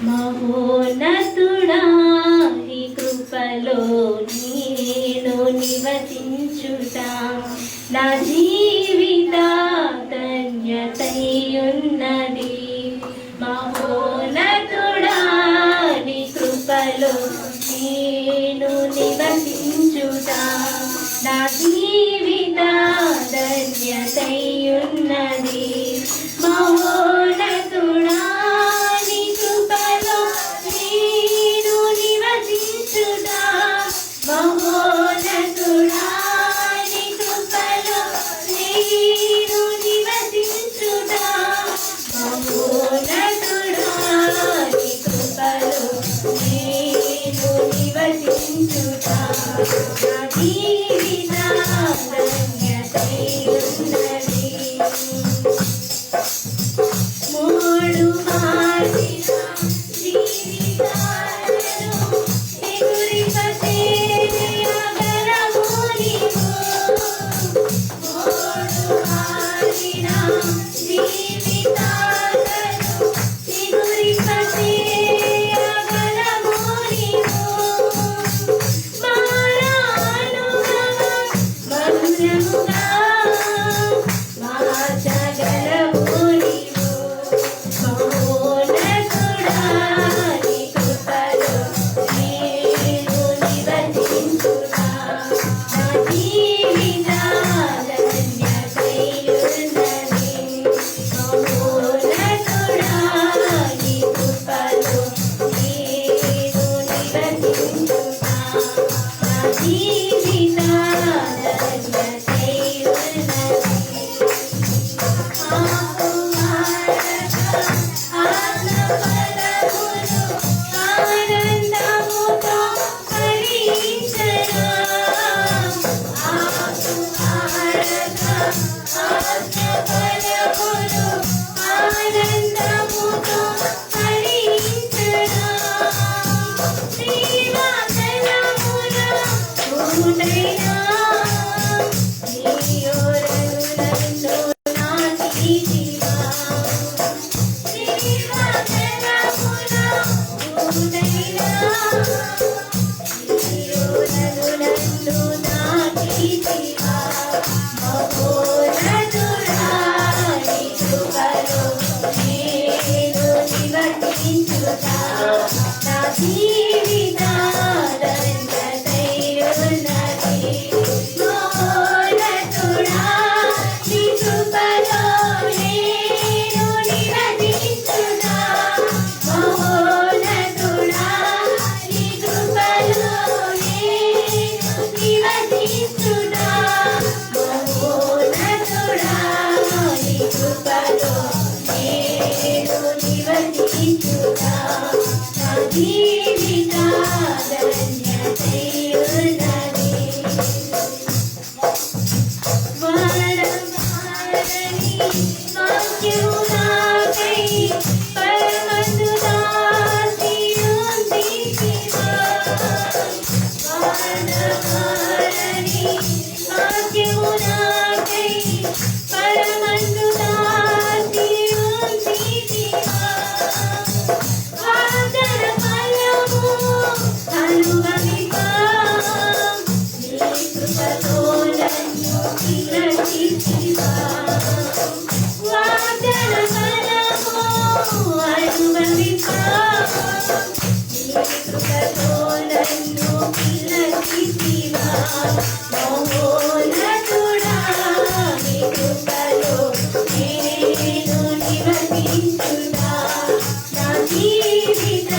మహోన్నతుడా నీ కృపలో నేను నివసించుట నా జీవిత ధన్యతయున్నది. మహోన్నతుడా నీ కృపలో నేను నివసించుట నా జీవిత ధన్యతయున్నది. మహోన్నతుడా మహోన్నతుడా నీ కృపలో నేను నివసించుట మహోన్నతుడా నీ కృపలో నేను నివసించుట నా జీవిత ధన్యతయున్నది. మూడు మార్చిన జీవితాలను నివసించుట మహోన్నతుడా పిలచితివా వాగ్దాన బలము అనుభవించా నీ కృపతో నన్ను పిలచితివా మహోన్నతుడా నీ కృపలో నేను నివసించుదా నా జీవిత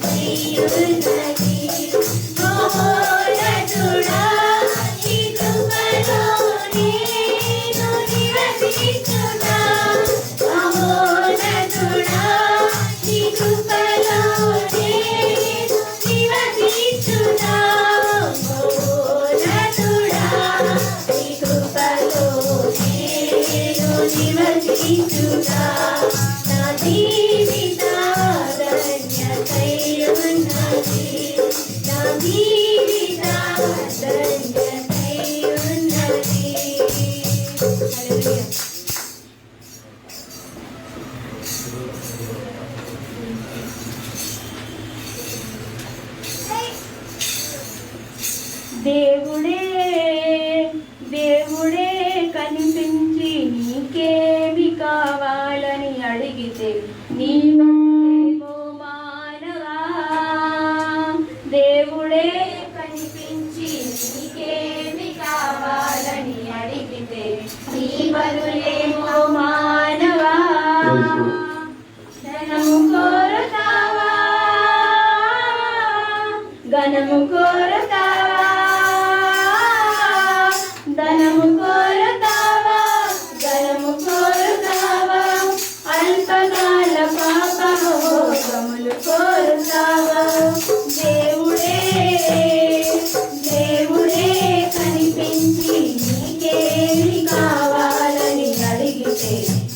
ధన్యతయున్నది మహోన్నతుడా నీ కృపలో నేను నివసించుదా మహోన్నతుడా నీ కృపలో నేను నివసించుదా మహోన్నతుడా నీ కృపలో నేను నివసించుదా నా జీవిత ధన్యతయున్నది నా జీవిత ధన్యతయున్నది హల్లెలూయా దేవుడే దేవుడే కనిపించి నీకేమి కావాలని అడిగితే నీవేమో మానవా దేవుడే కనిపించి నీకేమి కావాలని అడిగితే నీ బదులేమో మానవా ధనము కోరుతావా ఘనము కోరుతావా ధనము కోరుతావా ఘనము కోరుతావా అల్పకాల పాపమోహములు కోరుతావా దేవుడే దేవుడే కనిపించి నీకేమి కావాలని అడిగితే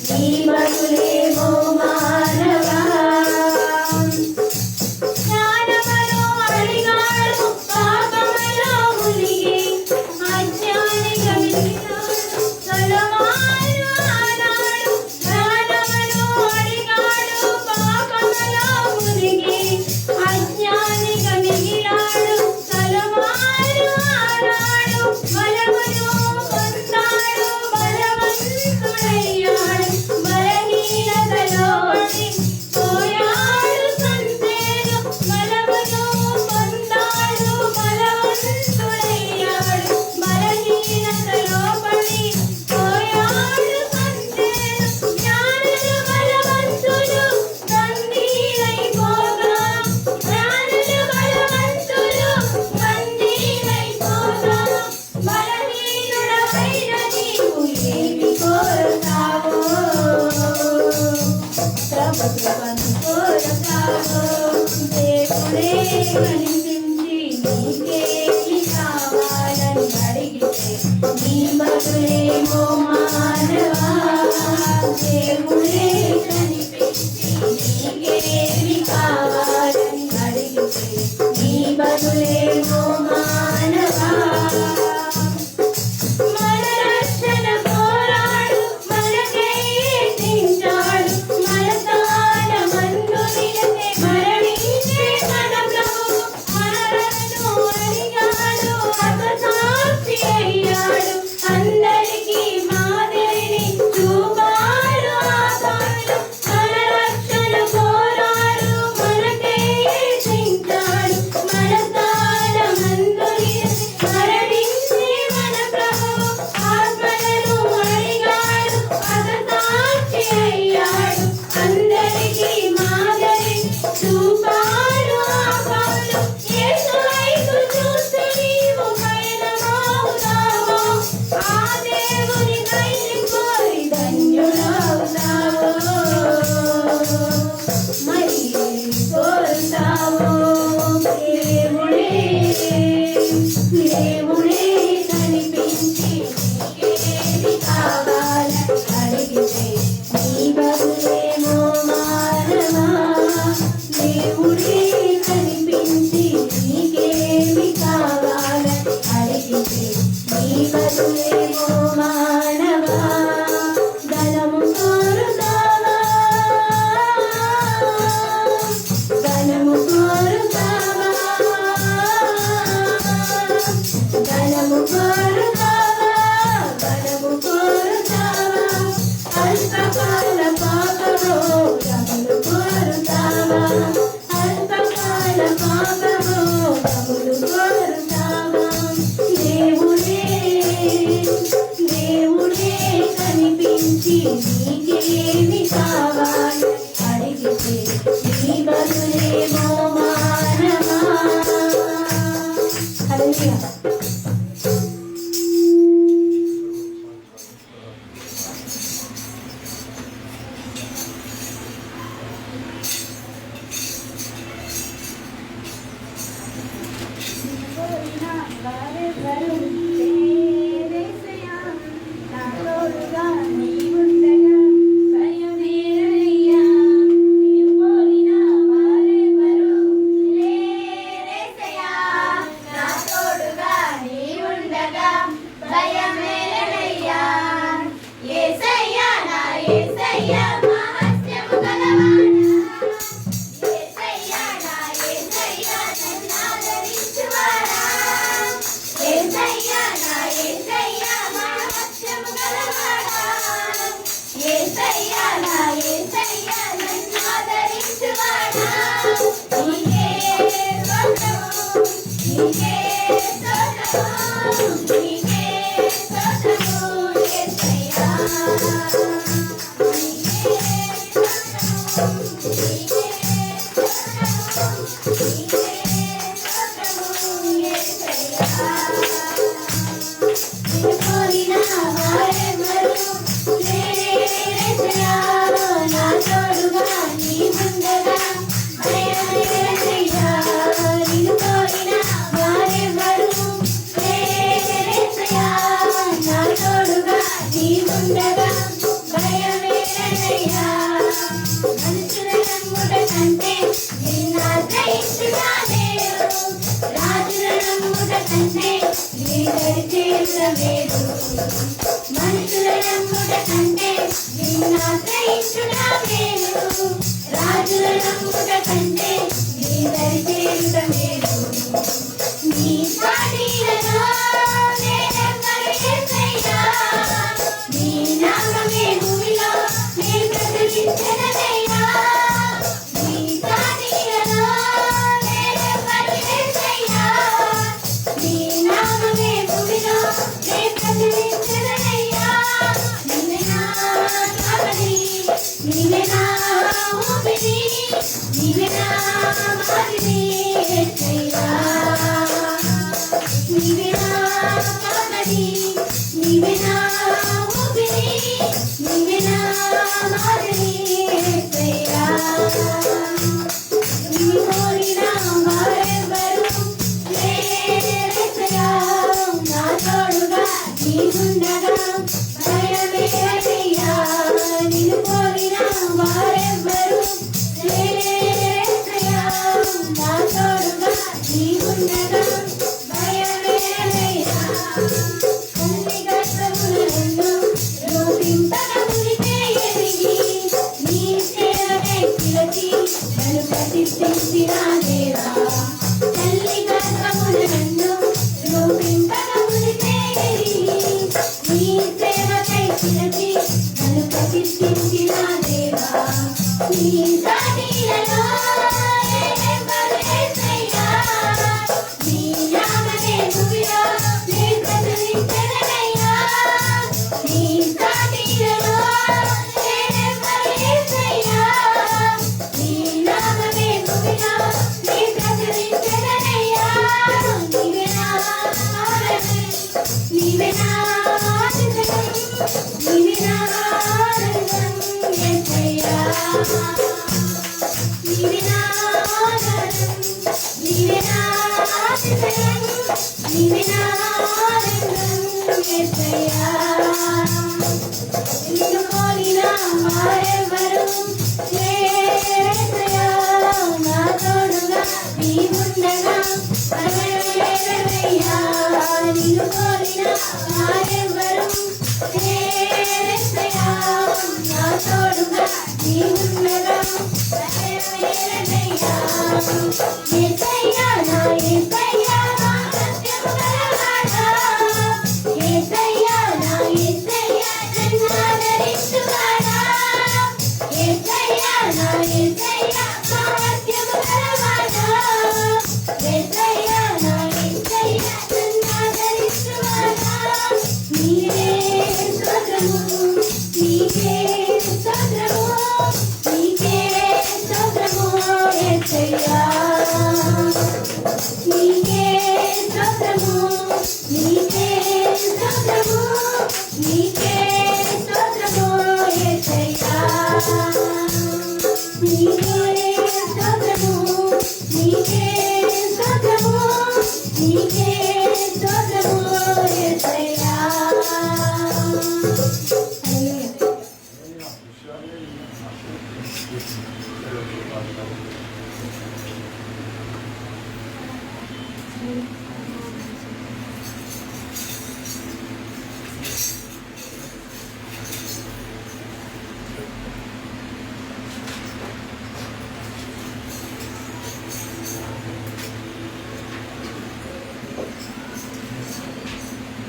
నీ బదులేమో మానవా జ్ఞానమును అడిగాడు పాపములో మునిగి అజ్ఞానిగా మిగిలాడు సొలొమోను ఆనాడు జ్ఞానమును అడిగాడు పాపములో మునిగి అజ్ఞానిగా మిగిలాడు సొలొమోను ఆనాడు బలమును పొందాడు బలవంతుడయ్యాడు బలహీనతలో పడి పోయాడు సంతేను బలమును పొందాడు బలవంతుడయ్యాడు బలహీనతలో పడి పోయాడు సంతేను జ్ఞానులు బలవంతులు బందీలైపోగా జ్ఞానులు బలవంతులు బందీలైపోగా బలహీనుడవైన నీవు ఏమి కోరుతావో ప్రభుత్వము కోరుతావో దేవుడే కనిపించి నీకేమి కావాలని అడిగితే నీ బదులేమో మానవా దేవుడే కనిపించి నీకేమి కావాలని అడిగితే నీ బదులేమో మానవా మన రక్షణ కోరాడు మనకై యత్నించాడు మన స్థానమందు నిలిచి మరణించే మన ప్రభువు మనలను అడిగాడు హతసాక్షి అయ్యాడు అందరికీ మాదిరిని చూపాడు ఆ మనుషుల నమ్ముట కంటే నిన్నాశ్రయించుట మేలు, రాజుల నమ్ముట కంటే నీ దరి చేరుట మేలు. నీ స్వాధీనలో నేనెవ్వరు యేసయ్యా, నీ నామమే భూమిలో నేను ప్రకటించెదనయ్యా. నీ స్వాధీనలో నేనెవ్వరు యేసయ్యా, నీ నామమే భూమిలో నేను ప్రకటించెదనయ్యా. నీవే నా కాపరి, నీవే నా ఊపిరి, నీవే నా మాదిరి యేసయ్యా. నీవే నా కాపరి, నీవే నా ఊపిరి, నీవే నా మాదిరి యేసయ్యా. నిన్ను కోరిన వారెవ్వరు లేరేసయ్యా, నా తోడుగా నీవుండగా భయమేలయ్యా. నిన్ను కోరిన వారెవ్వరు లేరేసయ్యా, నా తోడుగా నీవుండగా భయమేలయ్యా. తల్లి గర్భమున నన్ను రూపింపక మునిపే ఎరిగి, నీ సేవకై పిలిచి నన్ను ప్రతిష్ఠించిన దేవా. తల్లి గర్భమున నన్ను రూపింపక మునిపే ఎరిగి, నీ సేవకై పిలిచి నన్ను ప్రతిష్ఠించిన దేవా. నీ సాటిలలో నేనెవ్వరు యేసయ్యా, నీ నామమే భూమిలో నేను ప్రకటించెదనయ్యా. నీ సాటిలలో నేనెవ్వరు యేసయ్యా, నీ నామమే భూమిలో నేను ప్రకటించెదనయ్యా. నీవే నా ఆరాధన, నీవే నా ఆరాధన, నీవే నా ఆనందం యేసయ్యా. నీవే నా ఆరాధన, నీవే నా ఆనందం, నీవే నా ఆనందం యేసయ్యా. నిన్ను కోరిన వారెవ్వరు లేరేసయ్యా, నా తోడుగా నీవుండగా భయమేలయ్యా. నిన్ను కోరిన వారెవ్వరు లేరేసయ్యా, నా తోడుగా నీవుండగా భయమేలయ్యా. యేసయ్యా నా యేసయ్యా నా సత్యము గలవాడా, యేసయ్యా నా యేసయ్యా నన్ను ఆదరించువాడా. యేసయ్యా నా యేసయ్యా నా సత్యము గలవాడా, యేసయ్యా నా యేసయ్యా నన్ను ఆదరించువాడా. నీవే స్తోత్రము, నీకే స్తోత్రము, నీకే స్తోత్రము యేసయ్యా. నీకే స్తోత్రము, నీకే స్తోత్రము, నీకే స్తోత్రము యేసయ్యా. నీకే స్తోత్రము, నీకే స్తోత్రము, నీకే స్తోత్రము యేసయ్యా.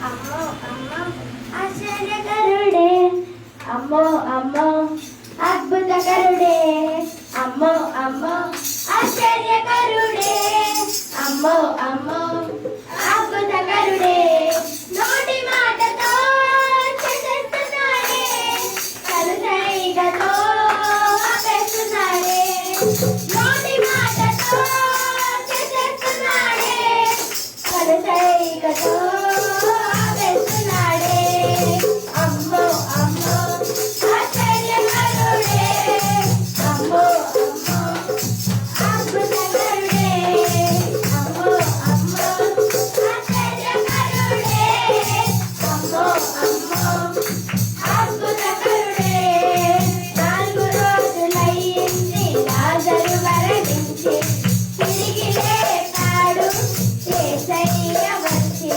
అమ్మో అమ్మో ఆశ్చర్యకరుడే, అమ్మో అమ్మో అద్భుతకరుడే, అమ్మో అమ్మో ఆశ్చర్యకరుడే, అమ్మో అమ్మో అద్భుతకరుడే. నోటి మాటతో చేసేస్తున్నాడే, కలుసైగతో ఆపేస్తున్నాడే. నోటి మాటతో చేసేస్తున్నాడే, కలుసైగతో ఆపేస్తున్నాడే. అమ్మో అమ్మో ఆశ్చర్యకరుడే, అమ్మో అమ్మో అద్భుతకరుడే, అమ్మో అమ్మో ఆశ్చర్యకరుడే, అమ్మో అమ్మో అద్భుతకరుడే. 4 రోజులయ్యింది లాజరు మరణించి, తిరిగి లేపాడు యేసయ్య వచ్చి.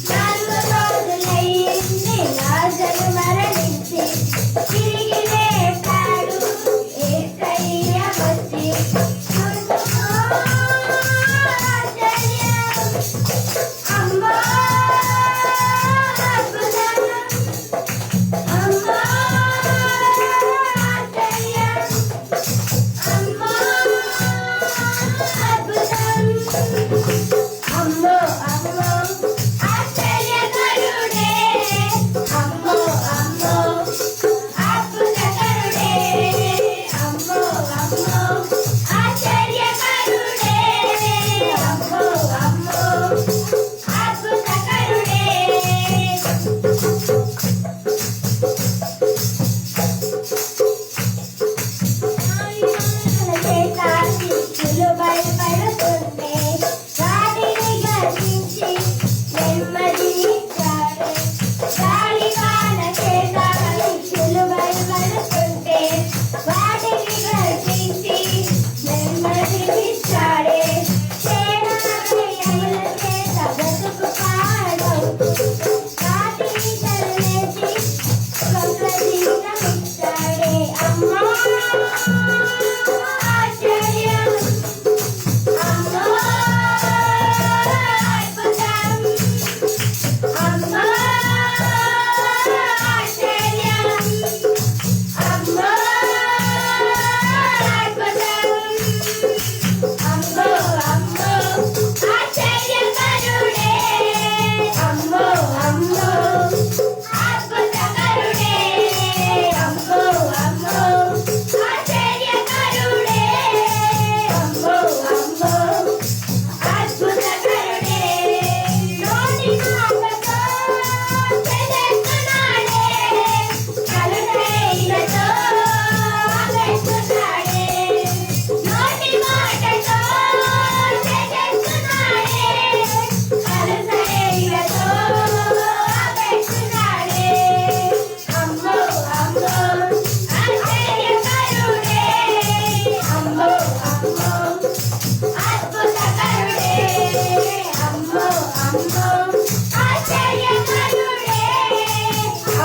4 రోజులయ్యింది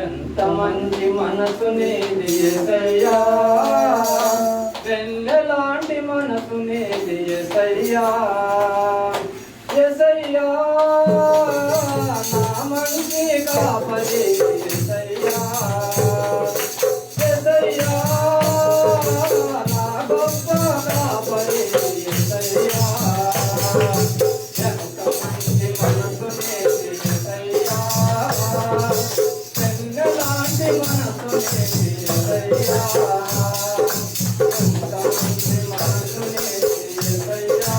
ఎంత మంచి మనసు నీది యేసయ్యా, వెన్నెలాంటి మనసు నీది యేసయ్యా. యేసయ్యా నా మంచి కాపరి యేసయ్యా, యేసయ్యా నా గొప్ప కాపరి యేసయ్యా. ఎంత మంచి మనసు నీది యేసయ్యా, వెన్నెలాంటి మనసు నీది యేసయ్యా. ఎంత మంచి మనసు నీది యేసయ్యా,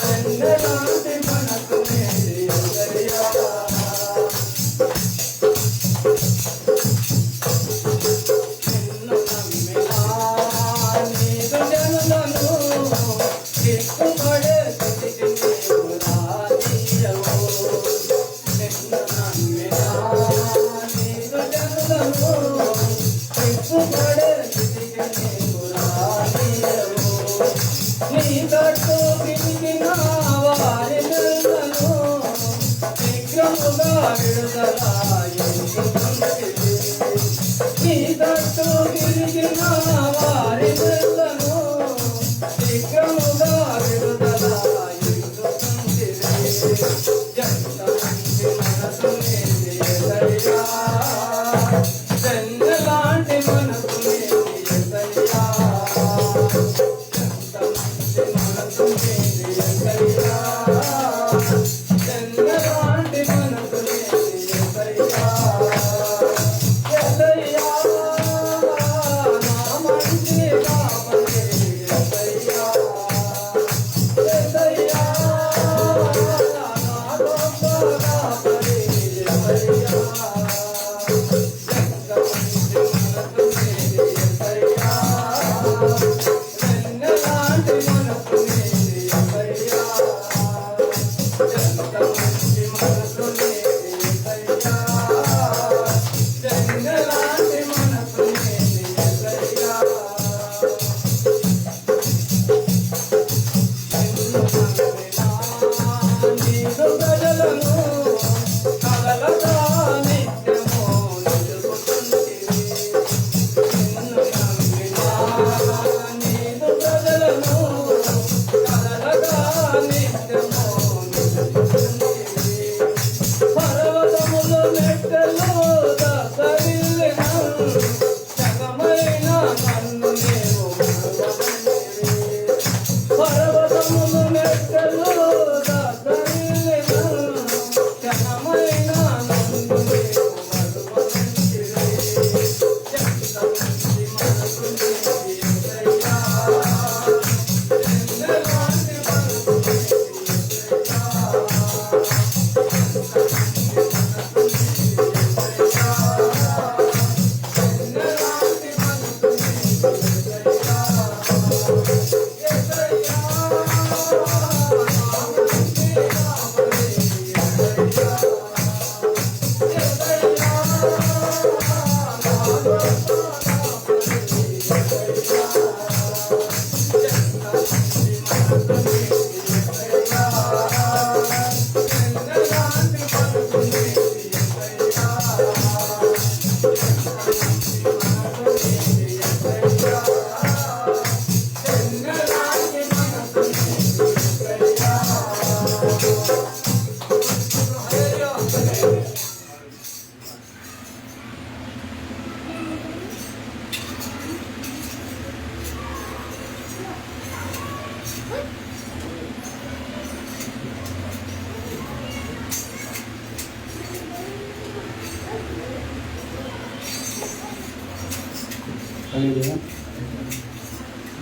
వెన్నెలాంటి మనసు నీది యేసయ్యా. నిన్ను నమ్మినా నీదు జనులను సిగ్గుపడే స్థితికి నీవు రానీయవు. నిన్ను నమ్మినా నీదు జనులను సిగ్గుపడే స్థితికి నీవు రానీయవు. నీ తట్టు తిరిగిన వారి పిల్లలను శీఘ్రముగా విడుదల ఎందుకుంటివి. నీ తట్టు తిరిగిన వారి పిల్లలను శీఘ్రముగా విడుదల ఎందుకుంటివి. ఎంత మంచి మనసు నీది యేసయ్యా, వెన్నెలాంటి మనసు నీది యేసయ్యా. ఎంత మంచి మనసు నీది యేసయ్యా, వెన్నెలాంటి మనసు నీది యేసయ్యా. యేసయ్యా నా మంచి కాపరి యేసయ్యా, యేసయ్యా నా గొప్ప కాపరి యేసయ్యా. ఎంత మంచి మనసు నీది యేసయ్యా, వెన్నెలాంటి మనసు నీది యేసయ్యా. ఎంత మంచి మనసు నీది యేసయ్యా, వెన్నెలాంటి మనసు నీది యేసయ్యా. నిన్ను నమ్మినా నీదు ప్రజలను కలలగా నిత్యము నిలుపుతుంటివి. నిన్ను నమ్మినా నీదు ప్రజలను కలలగా నిత్యము నిలుపుతుంటివి. పర్వతములు మెట్టెలు దత్తరిల్లెను, జగమైన నన్ను నీవు మరువకుంటివి. పర్వతములు మెట్టెలు దత్తరిల్లెను, జగమైన నన్ను నీవు మరువకుంటివి. ఎంత మంచి మనసు నీది యేసయ్యా, వెన్నెలాంటి మనసు నీది యేసయ్యా.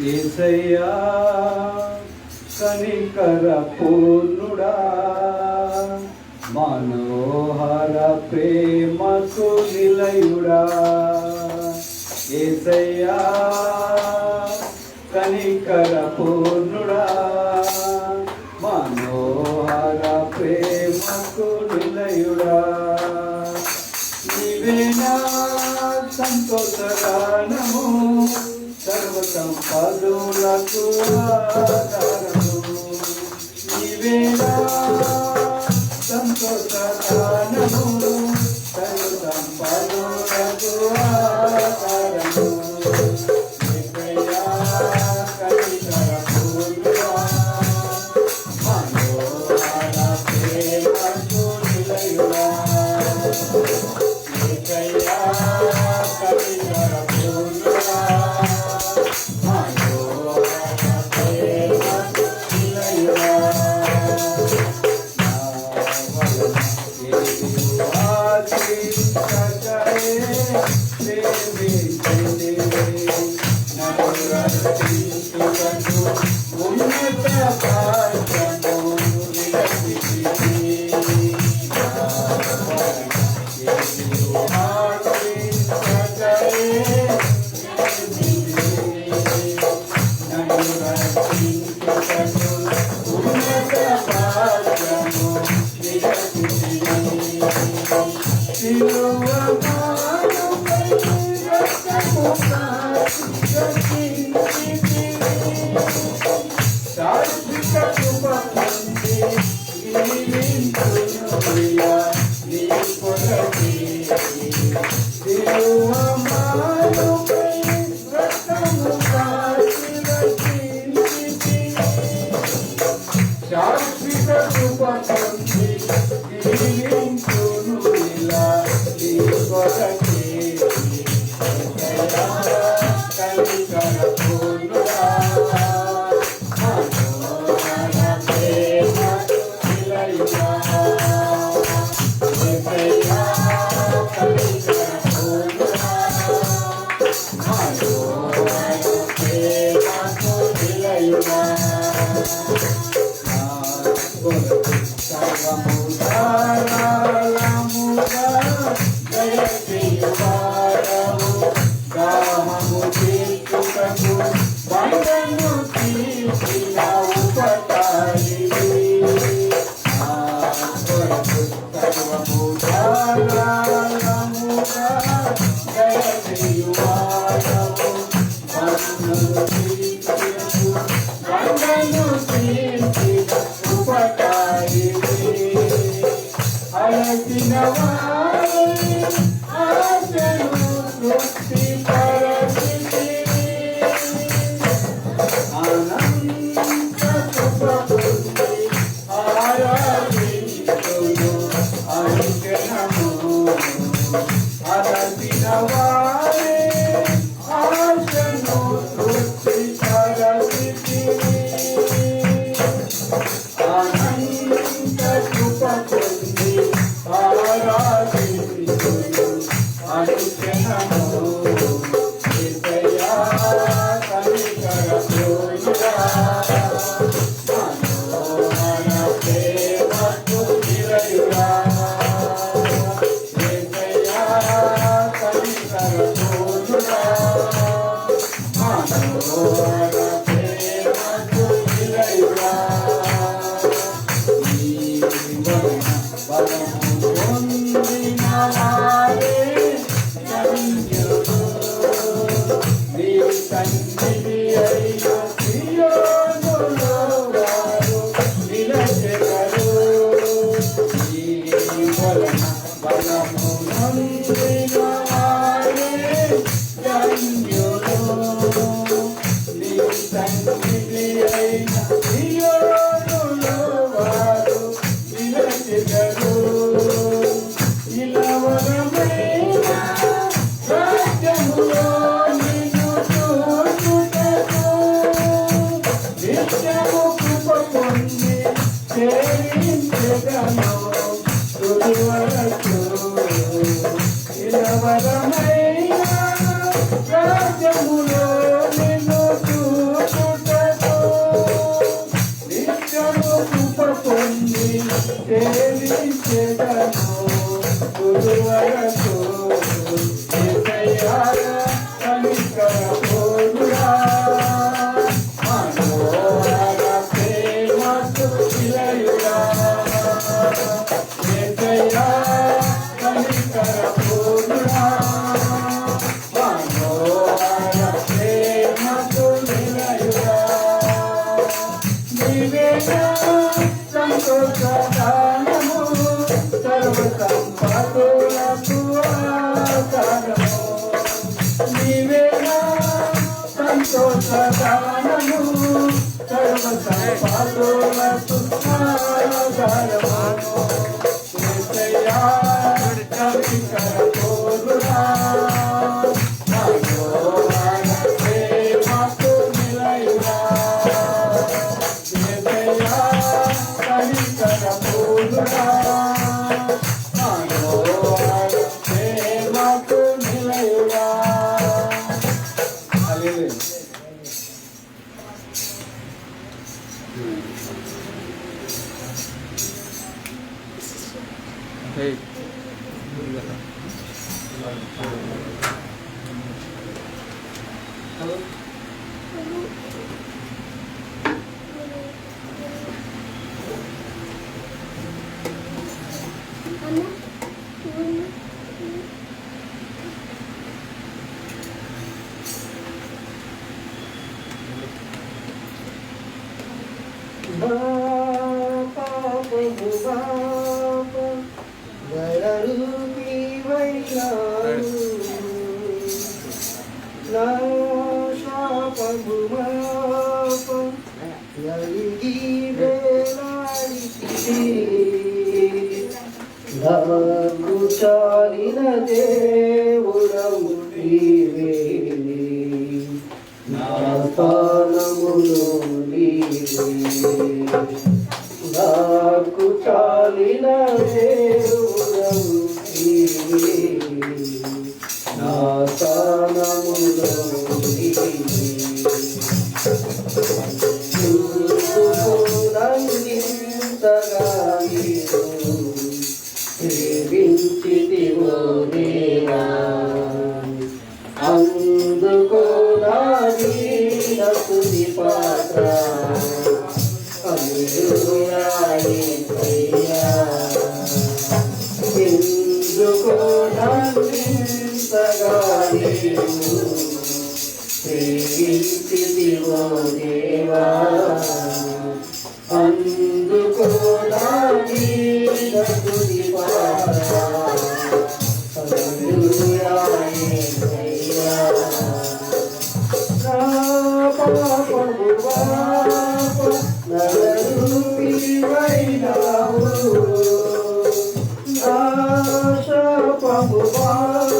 యేసయ్యా కనికర పూర్ణుడా, మనోహర ప్రేమకు నిలయుడా. యేసయ్యా కనికర పూర్ణుడా, మనోహర ప్రేమకు నిలయుడా. నీవేనా సంతోషగానము, సర్వ సంపదలకు ఆధారము. నీవేనా సంతోషగానము, సర్వ నా శాపము మాప నలిగి వేలాడితివి నాకు చాలిన దేవుడవు నీవే నా స్థానములో నీవే నాకు చాలిన దేవుడవు నీవే నా స్థానములో నీవే నందింతగా నీవు ప్రేమించితివో దేవా అందుకో నా వీరతుది పాత్ర హల్లెలూయా యేసయ్యా ఎందుకో నందింతగా నీవు ప్రేమించితివో దేవా అందుకో నా వీరతుది పాత్ర హల్లెలూయా యేసయ్యా నా పాపము పాప నరరూపివైనావు నా శాపము పాప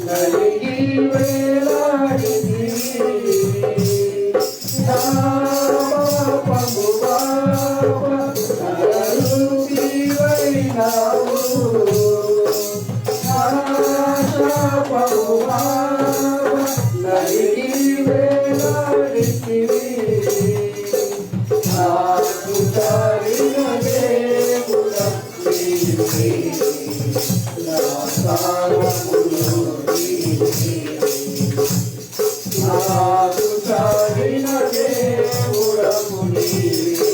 నలిగి వేలాడితివి నా పాపము పాప నరరూపివైనావు నా శాపము పాప నలిగి వేలాడితివి నాకు చాలిన దేవుడా నీవే నా స్థానములో నీవే నాకు చాలిన దేవుడవు నీవే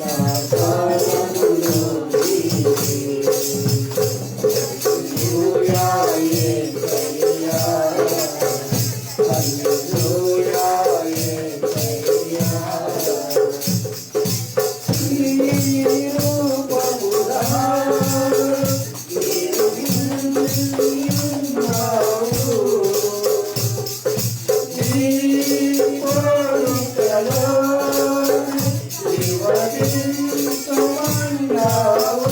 నా స్థానములో నీవే హల్లెలూయా యేసయ్యా హల్లెలూయా యేసయ్యా నీ రూపమునా నీవు నిన్నావు నీ పోలికలో నివసించుమన్నావు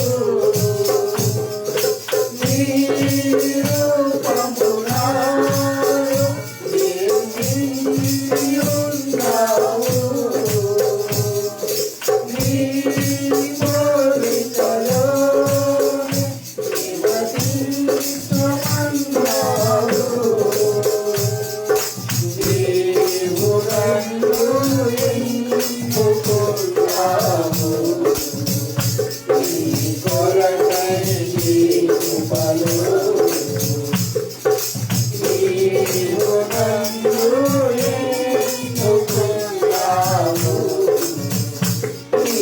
నీ రూపమునా నీవు నిన్నావు నీ పోలికలో నివసించుమన్నావు నీవు నన్ను ఎన్నుకున్నావు నీ కొరకై నీ కృపలో నీవు నన్ను ఎన్నుకున్నావు నీ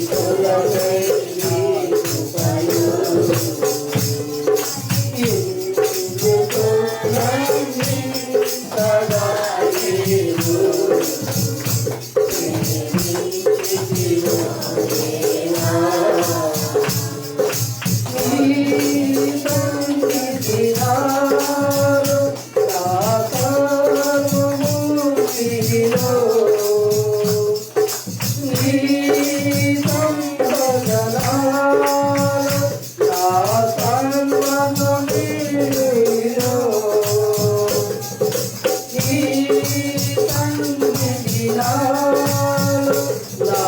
కొరకై నీ కృపలో ఎందుకో నందింతగా నీవు ప్రేమించితివో దేవా నీ సన్నిధి నాలో నా సర్వమూర్తిలో నీ సంపద నాలో నా సర్వము నీలో నీ సన్నిధి నాలో నా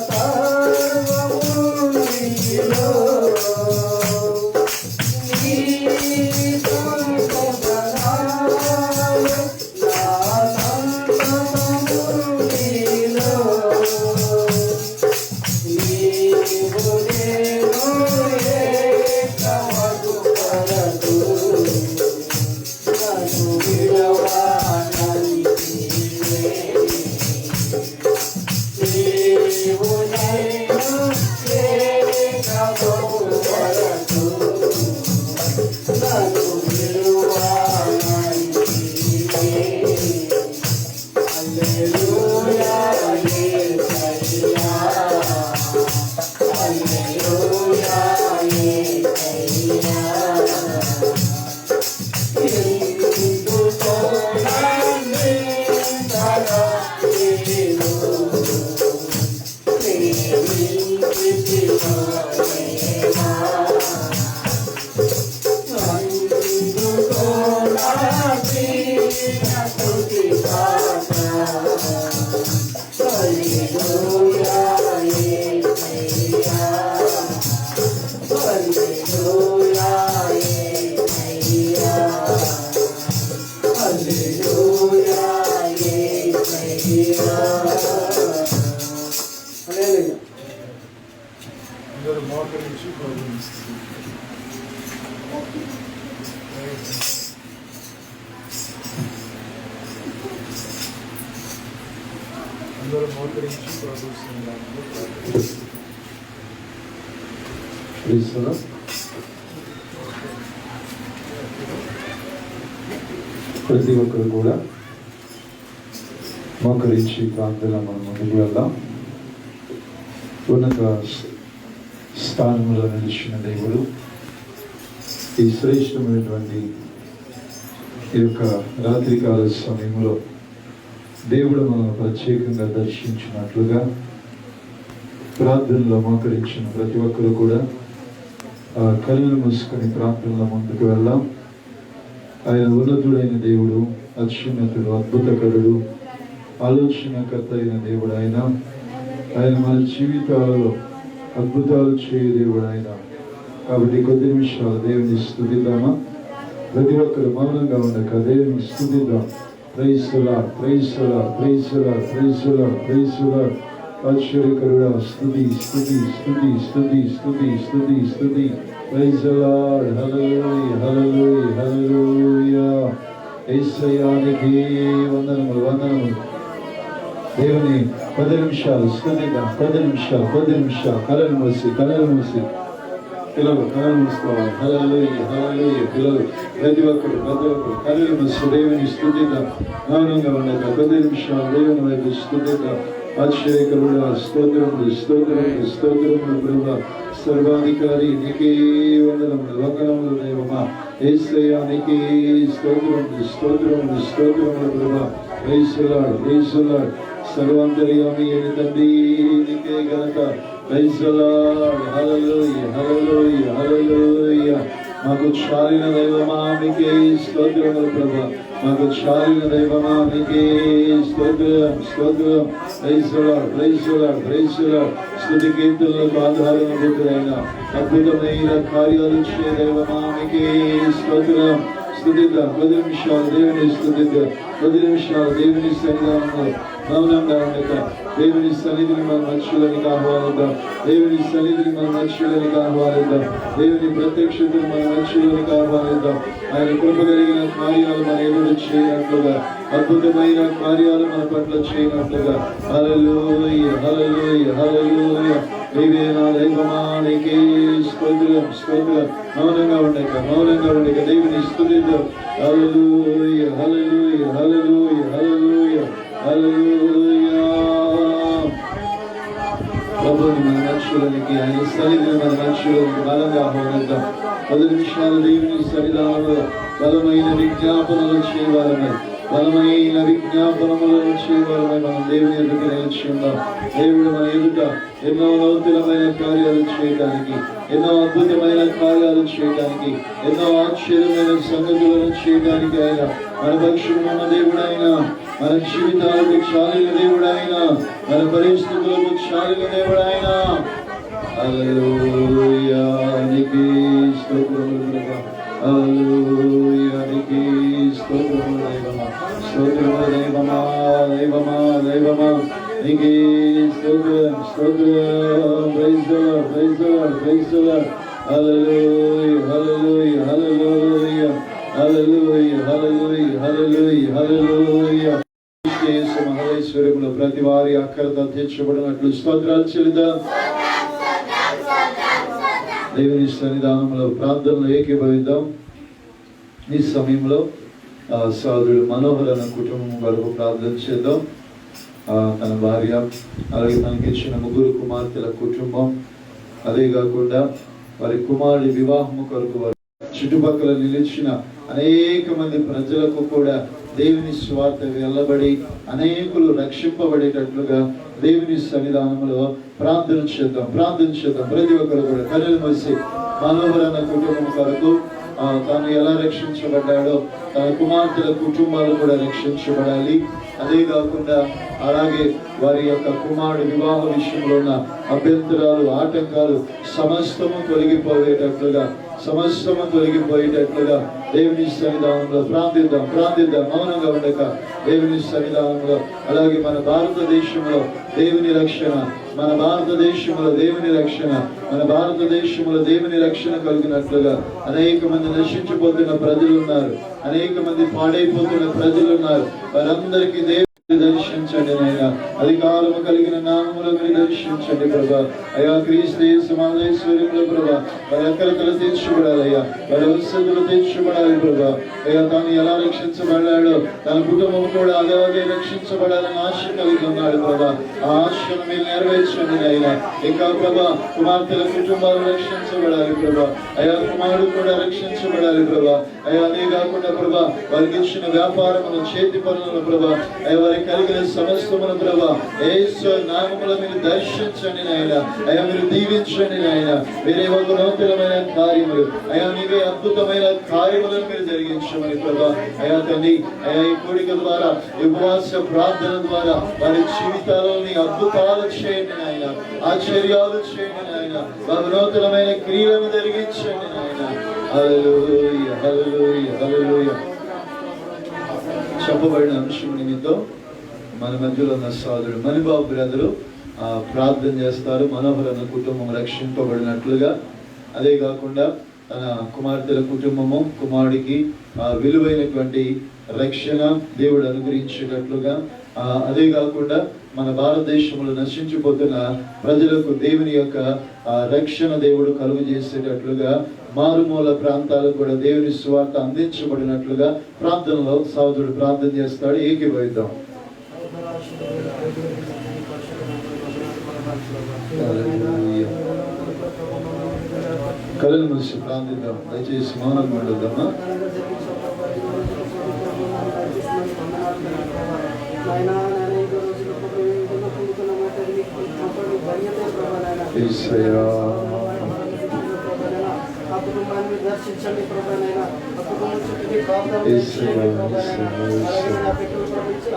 సర్వము నీలో నీ సంపద నాలో నా సంపదము నీలో నీవు నేను ఏకమగు పరద అందరూ మోకరించి ప్రభుత్వం ప్రతి ఒక్కరు కూడా మోకరించి ప్రాంతంలో మనం ముందుకు వెళ్దాం. ఉన్నత స్థానంలో నిలిచిన దేవుడు ఈ శ్రేష్టమైనటువంటి ఈ యొక్క రాత్రికాల సమయంలో దేవుడు మనం ప్రత్యేకంగా దర్శించినట్లుగా ప్రార్థనలో మోకరించిన ప్రతి ఒక్కరు కూడా కళ్ళు మూసుకొని ప్రార్థనలో ముందుకు వెళ్దాం. ఆయన ఉన్నతుడైన దేవుడు, అత్యున్నతుడు, అద్భుతకరుడు, ఆలోచనకర్త అయిన దేవుడు ఆయన మన జీవితాలలో అద్భుతాలు చేయ దేవుడు ఆయన. కాబట్టి కొద్ది నిమిషాలు దేవుని స్తుతిద్దామా? ప్రతి ఒక్కరు మౌనంగా ఉండక దేవుని స్తుతిద్దాం. Praise the lord, praise the lord, praise the lord, praise the lord, praise the Lord. ఆశ్చర్యకరుడా, స్తుతి స్తుతి స్తుతి స్తుతి స్తుతి స్తుతి స్తుతి. Praise the lord. Hallelujah, hallelujah, hallelujah. యేసయ్యానికి వందనములు, వందనములు. దేవుని 10 నిమిషాలు స్తుతిద్దాం. 10 నిమిషాలు కళలు మూసి పిల్లలు కళలు మూసుకోవాలి. హల్లెలూయా, హల్లెలూయా. పిల్లలు ప్రతి ఒక్కరు కళలు మూసి దేవుని స్తుతిద్దాం. మౌనంగా ఉండక 10 నిమిషాలు దేవుని వైపు స్తుతిద్దాం. ఆశ్చర్యకరుడా, స్తోత్రములు స్తోత్రములు స్తోత్రములు ప్రభువా. సర్వాధికారి నీకే వందనములు, వందనములు దైవమా. యేసయ్యా నీకే స్తోత్రములు స్తోత్రములు స్తోత్రములు ప్రభువా. Praise the lord, praise the Lord. సర్వాంతర్యామి అయిన తండ్రి నీకే ఘనత. Praise the lord. Hallelujah, hallelujah, hallelujah. మాకు చాలిన దైవమా మీకే స్తోత్రములు ప్రభువా. మాకు చాలిన దైవమా మీకే స్తోత్రం స్తోత్రం. Praise the lord, praise the lord, praise the Lord. స్తుతి కీర్తనలకు ఆధారమైన అద్భుతమైన కార్యాలు చేయ దైవమా మీకే స్తోత్రం. స్తుతిద్దాం. 10 నిమిషాలు దేవుని స్తుతిద్దాం. 10 నిమిషాలు దేవుని సన్నిధానంలో మౌనంగా ఉండక దేవుని సన్నిధిని మన మనుషులనికి ఆహ్వానిద్దాం. దేవుని సన్నిధిని మన మనుషులనికి ఆహ్వానిద్దాం. దేవుని ప్రత్యక్షతను మన మనుషులనికి ఆహ్వానిద్దాం. ఆయన కృప కలిగిన కార్యాలు మన ఎదురు చేయనట్లుగా, అద్భుతమైన కార్యాలు మన పట్ల చేయనట్లుగా. హల్లెలూయా, హల్లెలూయా, హల్లెలూయా. నీవే నా దైవమా నీకే స్తోత్రం స్తోత్రం. మౌనంగా ఉండక దేవుని స్తుతిద్దాం. హల్లెలూయా, హల్లెలూయా, హల్లెలూయా, హల్లెలూయా, హల్లెలూయా. ప్రభువుని మన మనుషులకి, ఆయన సన్నిధిని మన మనుషులకి బలంగా ఆహ్వానిద్దాం. 10 నిమిషాలు దేవుని సన్నిధానంలో బలమైన విజ్ఞాపనలు చేయవాలమే, బలమైన విజ్ఞాపనములను చేయవాలమే మనం దేవుని ఎదుట నిలిచి ఉందాం. దేవుడు మన ఎదుట ఎన్నో నూతనమైన కార్యాలు చేయడానికి, ఎన్నో అద్భుతమైన కార్యాలు చేయడానికి, ఎన్నో ఆశ్చర్యమైన సంగతులను చేయడానికి ఆయన మన పక్షులు ఉన్న దేవుడు ఆయన, మన జీవితాలకు చాలిన దేవుడు ఆయన, మన పరిస్థితులకు చాలిన దేవుడు ఆయన. హల్లెలూయా నీకే స్తోత్రములు ప్రభువా. హల్లెలూయా నీకే స్తోత్రములు దైవమా. స్తోత్రములు దైవమా, దైవమా, దైవమా. నీకే స్తోత్రం స్తోత్రం. Praise the lord, praise the lord, praise the lord. Hallelujah, hallelujah, hallelujah, hallelujah, hallelujah, hallelujah, hallelujah. యేసు మహేశ్వరములో ప్రతి వారి అక్కరతో తీర్చబడినట్లు స్తోత్రాలు చెల్లిద్దాం. దేవుని సన్నిధానంలో ప్రార్థనలో ఏకీభవిద్దాం. ఈ సమయంలో సోదరుడు మనోహర్ అన్న కుటుంబం వరకు ప్రార్థన చేద్దాం. తన భార్య, అలాగే తనకి ఇచ్చిన 3 కుమార్తెల కుటుంబం, అదే కాకుండా వారి కుమారుడి వివాహము కొరకు వారు చుట్టుపక్కల నిలిచిన అనేక మంది ప్రజలకు కూడా దేవుని స్వార్థ వెళ్ళబడి అనేకులు రక్షింపబడేటట్లుగా దేవుని సన్నిధానంలో ప్రార్థన చేద్దాం. ప్రతి ఒక్కరు కూడా కన్నులు మూసి మనోహర్ అన్న కుటుంబం కొరకు తాను ఎలా రక్షించబడ్డాడో తన కుమార్తెల కుటుంబాలు కూడా రక్షించబడాలి. అదే కాకుండా అలాగే వారి యొక్క కుమారుడు వివాహ విషయంలో ఉన్న అభ్యంతరాలు, ఆటంకాలు సమస్తము తొలగిపోయేటట్లుగా దేవుని సన్నిధానంలో ప్రార్థిద్దాం. మౌనంగా ఉండక దేవుని సన్నిధానంలో, అలాగే మన భారతదేశంలో దేవుని రక్షణ, మన భారతదేశంలో దేవుని రక్షణ కలిగినట్లుగా అనేక మంది నశించిపోతున్న ప్రజలు ఉన్నారు, అనేక మంది పాడైపోతున్న ప్రజలు ఉన్నారు. వారందరికీ దర్శించండి నాయన, అధికారము కలిగిన నామములో మీరు దర్శించండి ప్రభా. అయా క్రీస్తు సమాధేశ్వర్యంలో ప్రభా వారి అక్కరతలు తీర్చబడాలయ్యా, వారి వసతులు తీర్చబడాలి ప్రభా. అయ్యా తాను ఎలా రక్షించబడ్డాడో తన కుటుంబం కూడా అలాగే రక్షించబడాలని ఆశ కలిగి ఉన్నాడు ప్రభా. ఆ ఆశను మీరు నెరవేర్చండి నాయన. ఇంకా ప్రభా కుమార్తెల కుటుంబాలు రక్షించబడాలి ప్రభా. అయా కుమారుడు కూడా రక్షించబడాలి ప్రభా. అయా అదే కాకుండా ప్రభా వారికి ఇచ్చిన వ్యాపారమును చేతి పనులను ప్రభా, అయ్యా వారికి కలిగిన సమస్తమును ప్రభా యేసు నామములో మీరు దర్శించండి నాయన. అయ్యా మీరు దీవించండి నాయన. మీరే ఒక నూతనమైన కార్యములు, అయ్యా మీరే అద్భుతమైన కార్యములను మీరు జరిగించమని ప్రభా. అయా తండ్రి, అయా ఈ కోడిక ద్వారా ఈ ఉపవాస ప్రార్థన ద్వారా వారి జీవితాలని అద్భుతాలు చేయండి నాయన, ఆశ్చర్యాలు చేయండి నాయన, వారి నూతనమైన క్రియలను జరిగించండి నాయన. హల్లెలూయా హల్లెలూయా హల్లెలూయా. చెప్పబడిన అంశం నిమిత్తం మన మధ్యలో ఉన్న సోదరుడు మణిబాబు బ్రదరు ప్రార్థన చేస్తారు. మనోహర్ అన్న కుటుంబం రక్షింపబడినట్లుగా, అదే కాకుండా తన కుమార్తెల కుటుంబము కుమారుడికి విలువైనటువంటి రక్షణ దేవుడు అనుగ్రహించేటట్లుగా, అదే కాకుండా మన భారతదేశంలో నశించిపోతున్న ప్రజలకు దేవుని యొక్క రక్షణ దేవుడు కలుగు చేసేటట్లుగా, మారుమూల ప్రాంతాలకు కూడా దేవుని సువార్త అందించబడినట్లుగా ప్రార్థనలో సోదరుడు ప్రార్థన చేస్తాడు. ఏకీభవిద్దాం. కళను మూసి ప్రార్థిద్దాం. దయచేసి మౌనంగా ఉండొద్దమ్మా. ఆ కుటుంబాన్ని దర్శించండి ప్రభానైనా, ఆ కుటుంబం చుట్టూ కాపుదల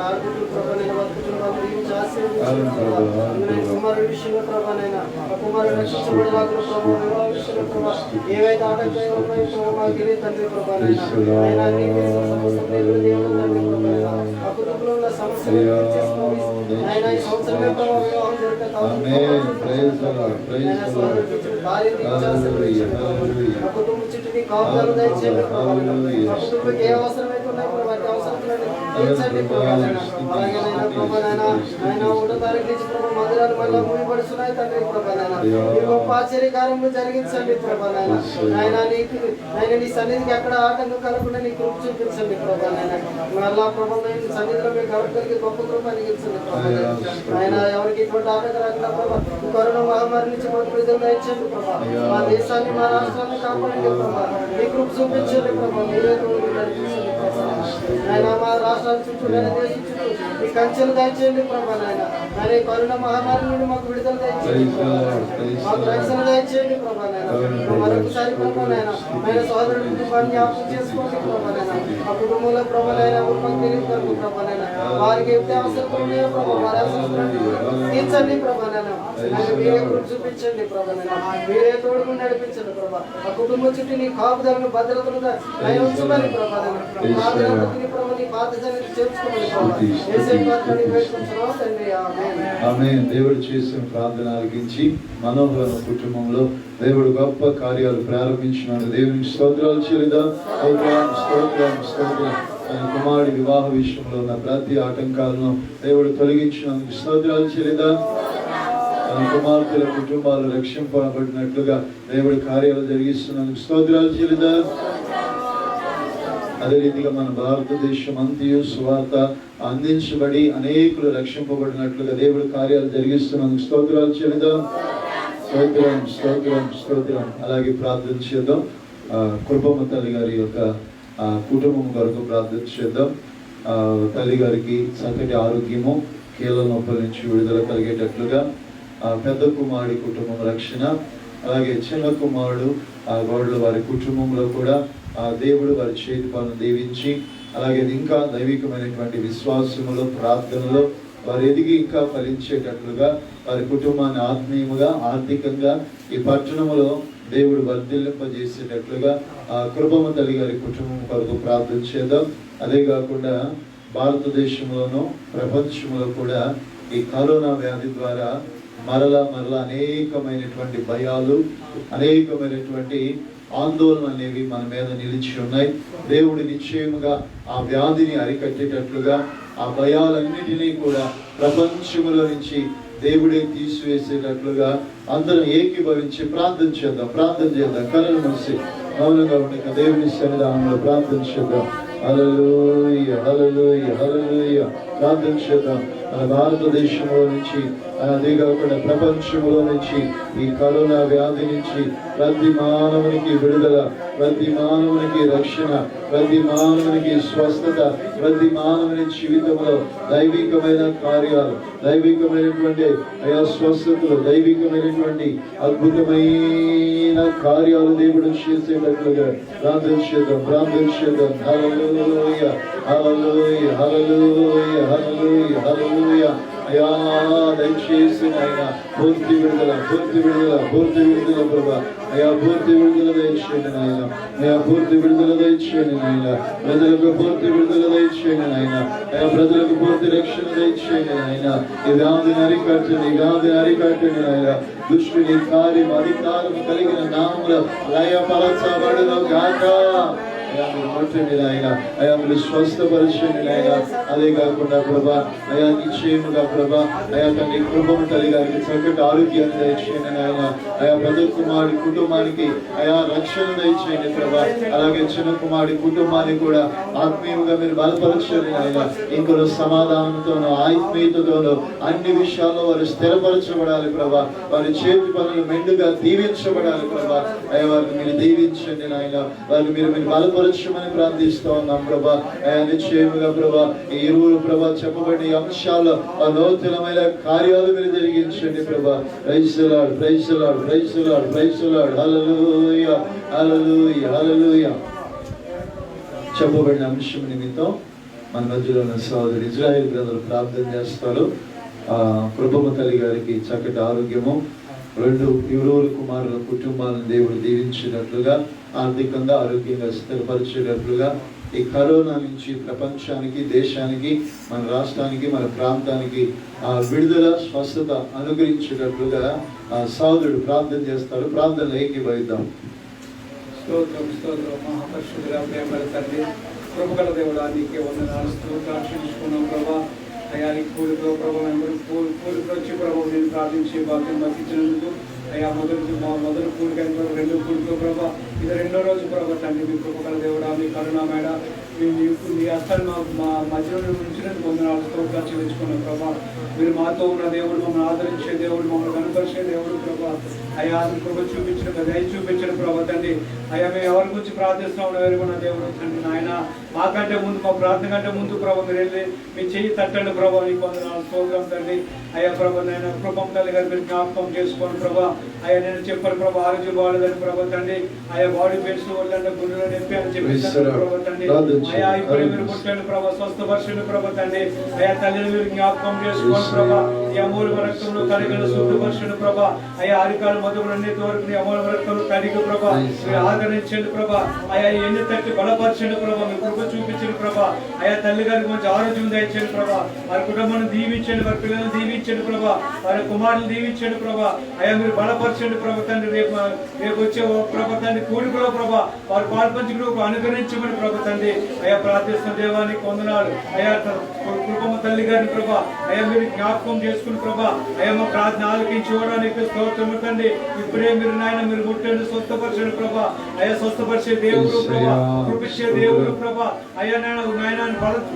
ఆడుగుడ్లు ప్రభానైనా వారి కుటుంబాన్ని దీవించి ఆశీర్వదించండి. కుమారుడి విషయంలో ప్రభానైనా ఆ కుమారుడు రక్షించబడేలాగా ప్రభావ విషయంలో ప్రభావ ఏవైతే ఆటంకాలు ఉన్నాయో ప్రభావ మాకు తెలియదు తండ్రి ప్రభానైనా. ఆ కుటుంబంలో ఉన్న సమస్యలు ఆయన ఈ సంవత్సరమే ప్రభావ వివాహం జరిగే ఆ కుటుంబం చుట్టూ కాపుదలు దయచేయండి. ఆ కుటుంబకి ఏ అవసరమైతే ఉన్నాయో వాటి అవసరాలను తీర్చండి ప్రభానైనా. అలాగే ప్రభానైనా ఆయన 1వ తారీఖు నుంచి ప్రభావ మందిరాలు మళ్ళీ మూయబడుతున్నాయి తండ్రి ప్రభానైనా. ఈ గొప్ప ఆశ్చర్యకార్యములు జరిగించండి ప్రభానైనా. ఆయన నీకు ఆయన నీ సన్నిధికి ఎక్కడ ఆటంకం కలగకుండా నీ కృప చూపించండి ప్రభానైనా. మళ్ళా ప్రభావ నీ సన్నిధిలో మీకు గడపగలిగే గొప్ప కృప అనిగించండి ప్రభానైనా. ఆయన ఎవరికి ఇటువంటి ఆటంకం రాకుండా ప్రభావ కరోనా మహమ్మారి నుంచి మాకు విడుదల ఇచ్చండి ప్రభావ. మా దేశాన్ని మా రాష్ట్రాన్ని కాపాడండి ప్రభావ. మీ కృప చూపించండి ప్రభావ. మీరే తోడు నడిపించండి ప్రభావ. ఆయన మా రాష్ట్రాల చుట్టూ దేశం చుట్టూ మీ కంచెలు దయచేయండి ప్రభావ. ఆయన కరోనా మహమ్మారి నుండి మాకు విడుదల దయచేయండి ప్రభావ. మాకు రక్షణ దయచేయండి ప్రభావ. మరొకసారి ప్రభావ ఆయన సోదరుడి కుటుంబాన్ని జ్ఞాపకం చేసుకోండి ప్రభావ. ఆ కుటుంబంలో ప్రభావ మాకు తెలియదు ప్రభావ. వారికి ఏ అవసరం ఉన్నాయో ప్రభావ వారి అవసరం తీర్చండి ప్రభావ. మీరే కృప చూపించండి ప్రభావ. మీరే తోడుగా నడిపించండి ప్రభావ. ఆ కుటుంబం చుట్టూ నీ కాపుదలను భద్రతను ఆయన ఉంచుమని ప్రభావ. నీ బాధ్యతని చేర్చుకోమని ఆమేన్. దేవుడు చేసిన ప్రార్థన ఆలకించి మనోహర కుటుంబంలో దేవుడు గొప్ప కార్యాలు ప్రారంభించినాడు. దేవునికి స్తోత్రాలు చెల్లిద్దాం. స్తోత్రం. ఆయన కుమారుడి వివాహ విషయంలో ఉన్న ప్రతి ఆటంకాలను దేవుడు తొలగించినందుకు స్తోత్రాలు చెల్లిద్దాం. తన కుమార్తెల కుటుంబాలు రక్షింపబడినట్లుగా దేవుడి కార్యాలు జరిగిస్తున్నందుకు స్తోత్రాలు చెల్లిద్దాం. అదే రీతిగా మన భారతదేశం అంతయు సువార్త అందించబడి అనేకులు రక్షింపబడినట్లుగా దేవుడి కార్యాలు జరిగిస్తున్నందుకు స్తోత్రాలు చెల్లిద్దాం. స్తోత్రం. అలాగే ప్రార్థన చేద్దాం. కృపమ్మ తల్లి గారి యొక్క కుటుంబం కొరకు ప్రార్థన చేద్దాం. తల్లి గారికి చక్కటి ఆరోగ్యము, కీళ్ళ నొప్పుల నుంచి విడుదల కలిగేటట్లుగా, పెద్ద కుమారుడి కుటుంబం రక్షణ, అలాగే చిన్న కుమారుడు గౌడ్ల వారి కుటుంబంలో కూడా దేవుడు వారి చేతి పనులు దీవించి, అలాగే ఇంకా దైవికమైనటువంటి విశ్వాసములో ప్రార్థనలో వారు ఎదిగి ఇంకా ఫలించేటట్లుగా వారి కుటుంబాన్ని ఆత్మీయముగా ఆర్థికంగా ఈ పట్టణంలో దేవుడు వర్ధిల్లింపజేసేటట్లుగా కృపమ్మ తల్లి గారి కుటుంబం కొరకు ప్రార్థన చేద్దాం. అదే కాకుండా భారతదేశంలోనూ ప్రపంచంలో కూడా ఈ కరోనా వ్యాధి ద్వారా మరలా అనేకమైనటువంటి భయాలు, అనేకమైనటువంటి ఆందోళన అనేవి మన మీద నిలిచి ఉన్నాయి. దేవుడు నిశ్చయముగా ఆ వ్యాధిని అరికట్టేటట్లుగా ఆ భయాలన్నిటినీ కూడా ప్రపంచములో నుంచి దేవుడే తీసివేసేటట్లుగా అందరం ఏకీభవించి ప్రార్థన చేద్దాం. కళ్ళు మూసి మౌనంగా ఉండక దేవుని సన్నిధానంలో ప్రార్థన చేద్దాం. హల్లెలూయా, హల్లెలూయా, హల్లెలూయా. ప్రార్థన చేద్దాం. మన భారతదేశంలో నుంచి అదే కాకుండా ప్రపంచంలో నుంచి ఈ కరోనా వ్యాధి నుంచి ప్రతి మానవునికి విడుదల, ప్రతి మానవునికి రక్షణ, ప్రతి మానవునికి స్వస్థత, ప్రతి మానవుని జీవితంలో దైవికమైన కార్యాలు, దైవికమైనటువంటి అయా స్వస్థతలు, దైవికమైనటువంటి అద్భుతమైన కార్యాలు దేవుడు చేసేటట్లుగా ప్రార్థన చేద్దాం. హల్లెలూయా, హల్లెలూయా, హల్లెలూయా, హల్లెలూయా, హల్లెలూయా. అయా దయచేసి ఆయన పూర్తి విడుదల ప్రభా. అయా పూర్తి విడుదల దయచేయండి నాయన. అయా పూర్తి విడుదల దయచేయండి నాయన. ప్రజలకు పూర్తి విడుదల దయచేయండి నాయన. అయా ప్రజలకు పూర్తి రక్షణ దయచేయండి నాయన. ఈ వ్యాధిని అరికట్టండి నాయన. దుష్టుని కార్యం అధికారం కలిగిన నామములో లయపరచబడును గాక. అయా మీరు ముట్టండి నాయన. అయా మీరు స్వస్థపరచండి నాయన. అదే కాకుండా ప్రభా అయా నిశ్చయముగా ప్రభా అయా తండ్రి కృపను తల్లి గారికి చక్కటి ఆరోగ్యాన్ని దయచేయండి నాయన. అయా పెద్ద కుమారుడి కుటుంబానికి అయా రక్షణ దయచేయండి ప్రభా. అలాగే చిన్న కుమారుడి కుటుంబాన్ని కూడా ఆత్మీయంగా మీరు బలపరచండి నాయన. ఇంకొక సమాధానంతోనూ ఆత్మీయతతోనూ అన్ని విషయాల్లో వారు స్థిరపరచబడాలి ప్రభా. వారి చేతి పనులు మెండుగా దీవించబడాలి ప్రభా. అయా వారిని మీరు దీవించండి నాయన. వారిని మీరు బలపరచమని ప్రార్థిస్తూ ఉన్నాం ప్రభా. అయా నిశ్చయముగా ప్రభా ఈ ఇరువురు ప్రభా చెప్పబడిన అంశాల్లో నూతనమైన కార్యాలు మీరు జరిగించండి ప్రభా. Praise the lord, praise the lord, praise the lord, praise the lord. Hallelujah, hallelujah, hallelujah. చెప్పబడిన అంశం నిమిత్తం మన మధ్యలో ఉన్న సోదరుడు ఇజ్రాయేల్ బ్రదర్ ప్రార్థన చేస్తారు. కృపమ్మ తల్లి గారికి చక్కటి ఆరోగ్యము, 2 ఇరువురు కుమారుల కుటుంబాలను దేవుడు దీవించినట్లుగా, ఆర్థికంగా ఆరోగ్యంగా స్థిరపరిచేటట్లుగా ఈ కరోనా నుంచి ప్రపంచానికి, దేశానికి, మన రాష్ట్రానికి, మన ప్రాంతానికి విడుదల, స్వస్థత అనుగ్రహించేటట్లుగా సోదరుడు ప్రార్థన చేస్తారు. ప్రార్థనలో ఏకీభవిద్దాం. స్తోత్రం మహాపరిశుద్ధుడా, ప్రేమల తండ్రి, కృపగల దేవుడా, నీకే వందనాలు, స్తోత్రాలు చెల్లించుకున్నాం ప్రభా. అయ్యా నీ కూలితో ప్రభావ కూలికి వచ్చి ప్రభావ నేను ప్రార్థించే భాగ్యం బతికించినందుకు అయ్యా మొదలు కూలికి అయిన 2 కూలితో ప్రభావ ఇది 2వ రోజు ప్రభావ తండ్రి. మీ కృపగల దేవుడా, మీ కరుణ మేడ మీ అసలు మా మధ్యలో ఉంచినందుకు వందనాలు, స్తోత్రాలు చెల్లించుకున్నాం ప్రభా. మీరు మాతో ఉన్న దేవుడు, మమ్మల్ని ఆదరించే దేవుడు, మమ్మల్ని కనపరిచే దేవుడు ప్రభా. అయ్యా కృప చూపించిన దయ చూపించిన ప్రభా తండ్రి. అయ్యా మేము ఎవరి గురించి ప్రార్థిస్తున్నాం వేరుకున్న దేవుడు తండ్రి నాయన. మాకంటే ముందు, మా ప్రార్థన కంటే ముందు ప్రభావ మీరు వెళ్ళి మీ చెయ్యి తట్టండి ప్రభావ. నీకు వందనాలు, స్తోత్రం తండ్రి. అయ్యా ప్రభా నాయన కృపం తల్లి గారు మీరు జ్ఞాపకం చేసుకోండి ప్రభా. అయ్యా నేను చెప్పాను ప్రభా ఆరోగ్యం బాగలేదని ప్రభా తండ్రి. అయ్యా బాడీ పెయిన్స్ వాళ్ళంటే గుండెలో నొప్పి అని చెప్పేసి ప్రభా తండ్రి. అయ్యా ఇప్పుడే మీరు పుట్టండి ప్రభా, స్వస్థపరచండి ప్రభా తండ్రి. అయ్యా తల్లిని మీరు జ్ఞాపకం చేసుకోండి ప్రభా. ఈ అమూల్య రక్తంలో కడిగిన శుద్ధపరచండి ప్రభా. అయ్యా ఆరికాలు మధువులన్నిటి వరకు నీ అమూల్య రక్తంలో కడిగి ప్రభా మీరు ఆదరించండి ప్రభా. అయ్యా ఎన్ని తట్టి బలపరచండి ప్రభా, మీ కృప చూపించండి ప్రభా. అయ్యా తల్లి గారికి మంచి ఆరోగ్యం దయచండి ప్రభా. వారి కుటుంబాన్ని దీవించండి, వారి పిల్లలను దీవించండి ప్రభా, వారి కుమారులు దీవించండి ప్రభా. అయ్యా మీరు బలపరచండి ప్రభా తండ్రి. రేపు వచ్చే ప్రభా తండ్రి కూడికలో ప్రభా వారు పాల్పంచుకు అనుగ్రహించమని ప్రభా తండ్రి. అయ్యా ప్రార్థిస్తున్న దేవానికి వందనాలు. అయ్యా కృపమ్మ తల్లి గారిని ప్రభా అయ్యా మీరు జ్ఞాపకం చేసుకుని ప్రభా. అయ్యా మా ప్రార్థన ఆలకించి ఇవ్వడానికి స్తోత్రం తండ్రి. ఇప్పుడే మీరు నాయన మీరు ముట్టండి, స్వస్థపరచండి ప్రభా. అయ్యా స్వస్థపరిచే దేవుడు ప్రభా, కృపించే దేవుడు ప్రభా. అయ్యా నాయన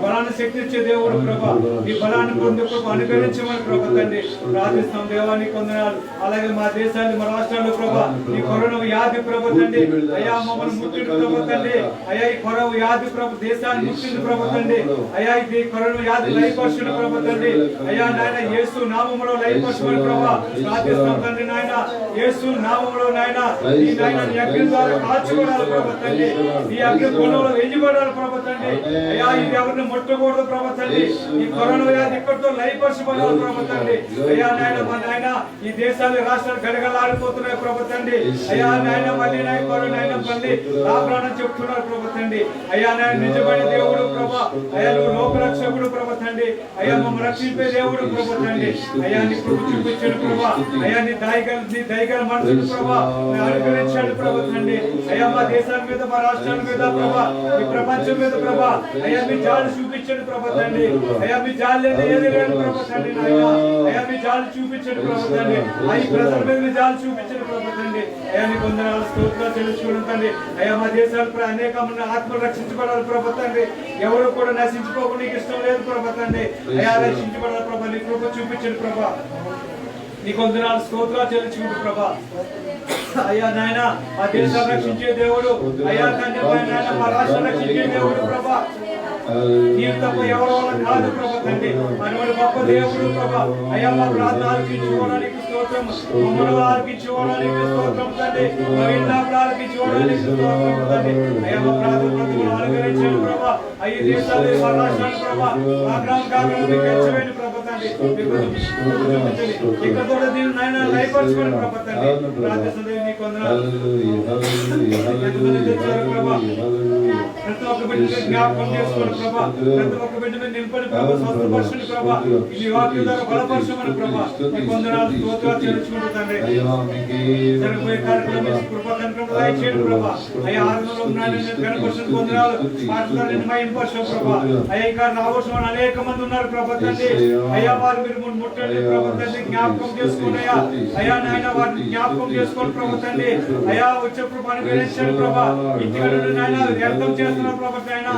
బలాన్ని శక్తి ఇచ్చే దేవుడు ప్రభా. ఈ బలాన్ని పొందు ప్రభా అనుగ్రహించమని ప్రభా తండ్రి ప్రార్థిస్తాం దేవానికి వందనాలు. అలాగే మా దేశాన్ని, మా రాష్ట్రాల్లో ప్రభా ఈ కరోనా వ్యాధి ప్రభా తండ్రి. అయ్యా మమ్మల్ని ముట్టింది ప్రభా తండ్రి. అయ్యా ఈ కరోనా వ్యాధి ప్రభా దేశాన్ని ముట్టింది ప్రభా తండ్రి. అయ్యా ఇది కరోనా వ్యాధి లయపరచండి ప్రభా తండ్రి. అయ్యా నాయన యేసు నామములో లయపరచమని ప్రభా ప్రార్థిస్తాం తండ్రి. నాయన యేసు నామములో నాయన ఈ నాయన నీ అగ్ని ద్వారా కాల్చుకోవాలి ప్రభా తండ్రి. ఈ అగ్ని పొలంలో వెయ్యబడాలి ప్రభా తండ్రి. అయ్యా ఇది ఎవరిని ముట్టకూడదు ప్రభా తండ్రి. ఈ కరోనా వ్యాధి ఇక్కడితో లయపరచబడాలి ప్రభా తండ్రి. అయ్యా నాయన మా నాయన ఈ దేశాలు, రాష్ట్రాలు గడగలాడిపోతున్నాయి ప్రభా తండ్రి. అయ్యా నాయన మళ్ళీ నాయన మళ్ళీ నా ప్రాణం చెప్తున్నారు ప్రభా తండ్రి. తండ్రి. అయ్యా నాయన నిజమైన దేవుడు ప్రభా, అయ్యా నువ్వు లోకరక్షకుడు ప్రభా తండ్రి. అయ్యా మమ్మల్ని రక్షించే దేవుడు ప్రభా తండ్రి. అయ్యా నీ కృప చూపించాడు ప్రభా. అయ్యా నీ దయగల మనసును ప్రభా అనుగ్రహించాడు ప్రభా తండ్రి. అయ్యా మా దేశాల మీద, మా రాష్ట్రాల మీద ప్రభా, ఈ ప్రపంచం మీద ప్రభా, అయ్యా మీ జాలి చూపించాడు ప్రభా తండ్రి. అయ్యా మీ జాలి లేదు ఏది లేదు ప్రభా తండ్రి. అయ్యా మీ జాలి చూపించాడు ప్రభా తండ్రి. ఈ ప్రజల మీద మీ జాలి చూపించాడు ప్రభా తండ్రి. అయ్యా నీ వందనాలు స్తోత్రాలు చెల్లించుకోవడం తండ్రి. అయ్యా మా దేశాలు అనేక మంది ఆత్మలు రక్షించబడాలి ప్రభా తండ్రి. ఎవరు కూడా నశించుకోకుండా నీకు ఇష్టం లేదు ప్రభా తండ్రి. అయ్యా రక్షించబడాలి ప్రభా, నీ కృప చూపించాడు ప్రభా. నీకు వందనాలు స్తోత్రాలు చెల్లించుకుంటూ ప్రభా. అయ్యా నాయన మా దేశాన్ని రక్షించే దేవుడు, అయ్యా తండ్రి నాయన మా రాష్ట్రాన్ని రక్షించే దేవుడు ప్రభా. నీవు తప్ప ఎవరో కాదు ప్రభా తండ్రి. మనవాడు గొప్ప దేవుడు ప్రభా. అయ్యా మా ప్రార్థన ఆలకించుకోవడానికి స్తోత్రం, మమ్మల్ని ఆలకించుకోవడానికి స్తోత్రం తండ్రి. మా విన్నపాలు ఆలకించుకోవడానికి స్తోత్రం తండ్రి. అయ్యా మా ప్రార్థన బ్రతుకులు అనుగ్రహించండి ప్రభా. అయ్యి దేశాలు మా రాష్ట్రాలు ప్రభా, మా గ్రామ కాలంలో మీకు హెచ్చవేయండి ప్రభా తండ్రి. ఇక్కడ కూడా దీన్ని నాయన లయపరచుకోండి ప్రభా తండ్రి. ప్రార్థిస్తుంది నీకు వందనాలు. ప్రతి ఒక్క బిడ్డ జ్ఞాపకం చేసుకోండి ప్రభా. ప్రతి ఒక్క బిడ్డ మీద నింపండి ప్రభా, స్వస్థపరచండి ప్రభా. ఈ వాక్యం ద్వారా బలపరచమని ప్రభా. నీకు వందనాలు స్తోత్రాలు చెల్లించుకుంటూ తండ్రి. జరగబోయే కార్యక్రమం కృప కనుక దయచేయండి ప్రభా. అయ్యా ఆనందంలో ఉన్నాను కనపరచండి వందనాలు. మాటలో నేను మైంపరచం ప్రభా. అయ్యా ఇంకా రావలసిన అనేక మంది ఉన్నారు ప్రభా తండ్రి. అయ్యా వారు మీరు ముట్టండి ప్రభా తండ్రి. జ్ఞాపకం చేసుకోండి అయ్యా. అయ్యా నాయన వారిని జ్ఞాపకం చేసుకోండి ప్రభా తండ్రి. అయ్యా వచ్చే ప్రభాని గ్రహించండి ప్రభా. ఇంటికి నాయన వ్యర్థం చేస్తున్నాం ప్రభా నాయన,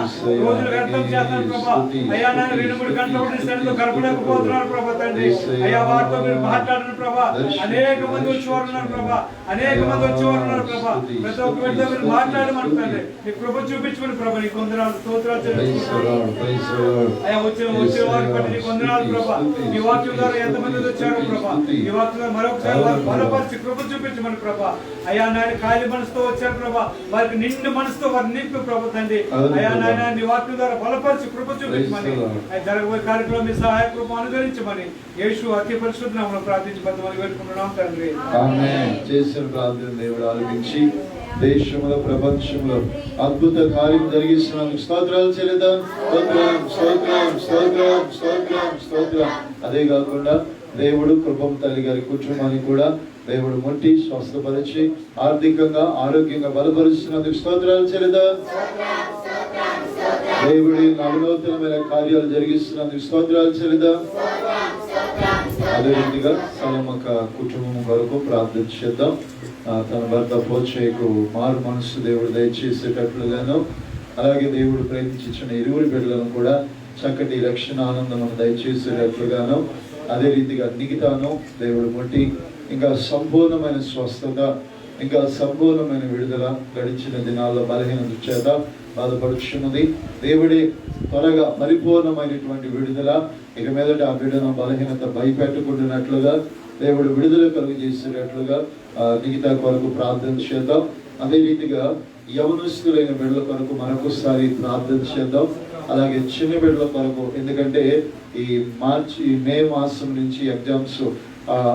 రోజులు వ్యర్థం చేస్తున్నాను ప్రభా. అయ్యా నాయన 2-3 గంటలు గడపలేకపోతున్నారు ప్రభా తండ్రి. అయ్యా వారితో మీరు మాట్లాడండి ప్రభా. అనేక మంది వచ్చేవారు ఉన్నారు ప్రభా. అనేక మంది వచ్చేవారు ఉన్నారు ప్రభా. ప్రతి ఒక్క వ్యక్తితో మీరు మాట్లాడమని తండ్రి. నీ కృప చూపించమని ప్రభా. నీకు వందనాలు స్తోత్రాలు చెల్లించుకుంటున్నాను. అయ్యా వచ్చే వారిని బట్టి నీకు వందనాలు ప్రభా. ఈ వాక్యం ద్వారా ఎంతమంది వచ్చారో ప్రభా, ఈ వాక్యం ద్వారా మరొకసారి వారు బలపరిచి కృప చూపించమని ప్రభా. అయ్యా నాయన ఖాళీ మనసుతో వచ్చారు ప్రభా, వారికి నిండు మనసుతో వారు నింపు ప్రభా తండ్రి. అయ్యా నాయన నీ వాక్యం ద్వారా బలపరిచి కృప చూపించమని, జరగబోయే కార్యక్రమం మీ సహాయ కృప అనుగ్రహించమని యేసు అతి పరిశుద్ధ నామములో ప్రార్థించి బద్దమని వేడుకుంటున్నాం తండ్రి. ఆమేన్. చేసిన ప్రార్థన దేవుడు ఆలకించి దేశంలో ప్రపంచంలో అద్భుత కార్యం జరిగిస్తున్నందుకు స్తోత్రాలు చెల్లిద్దాం. స్తోత్రం స్తోత్రం స్తోత్రం స్తోత్రం స్తోత్రం. అదే కాకుండా దేవుడు కృపం తల్లి గారి కుటుంబాన్ని కూడా దేవుడు ముట్టి స్వస్థపరిచి ఆర్థికంగా ఆరోగ్యంగా బలపరుస్తున్నందుకు స్తోత్రాలు చెల్లిద్దాం. దేవుడి నవనూతనమైన కార్యాలు జరిగిస్తున్నందుకు స్తోత్రాలు చెల్లిద్దాం. అదే రీతిగా సలమక కుటుంబం కొరకు ప్రార్థన చేద్దాం. తన భర్త పోచేకు మారు మనసు దేవుడు దయచేసేటట్లుగాను, అలాగే దేవుడు ప్రేమించిన ఇరువురి బిడ్డలను కూడా చక్కటి రక్షణ ఆనందం దయచేసేటట్లుగాను, అదే రీతిగా మిగతాను దేవుడు ముట్టి ఇంకా సంపూర్ణమైన స్వస్థత, ఇంకా సంపూర్ణమైన విడుదల గడిచిన దినాల్లో బలహీనత చేత బాధపడుచున్నది. దేవుడే త్వరగా పరిపూర్ణమైనటువంటి విడుదల ఇక మీదట ఆ బిడ్డను బలహీనత భయపెట్టుకుంటున్నట్లుగా దేవుడు విడుదల కలుగు చేసేటట్లుగా మిగతా కొరకు ప్రార్థన చేద్దాం. అదే రీతిగా యవనస్తులైన బిడ్డల కొరకు మరొకసారి ప్రార్థన చేద్దాం. అలాగే చిన్న బిడ్డల కొరకు, ఎందుకంటే ఈ మే మాసం నుంచి ఎగ్జామ్స్,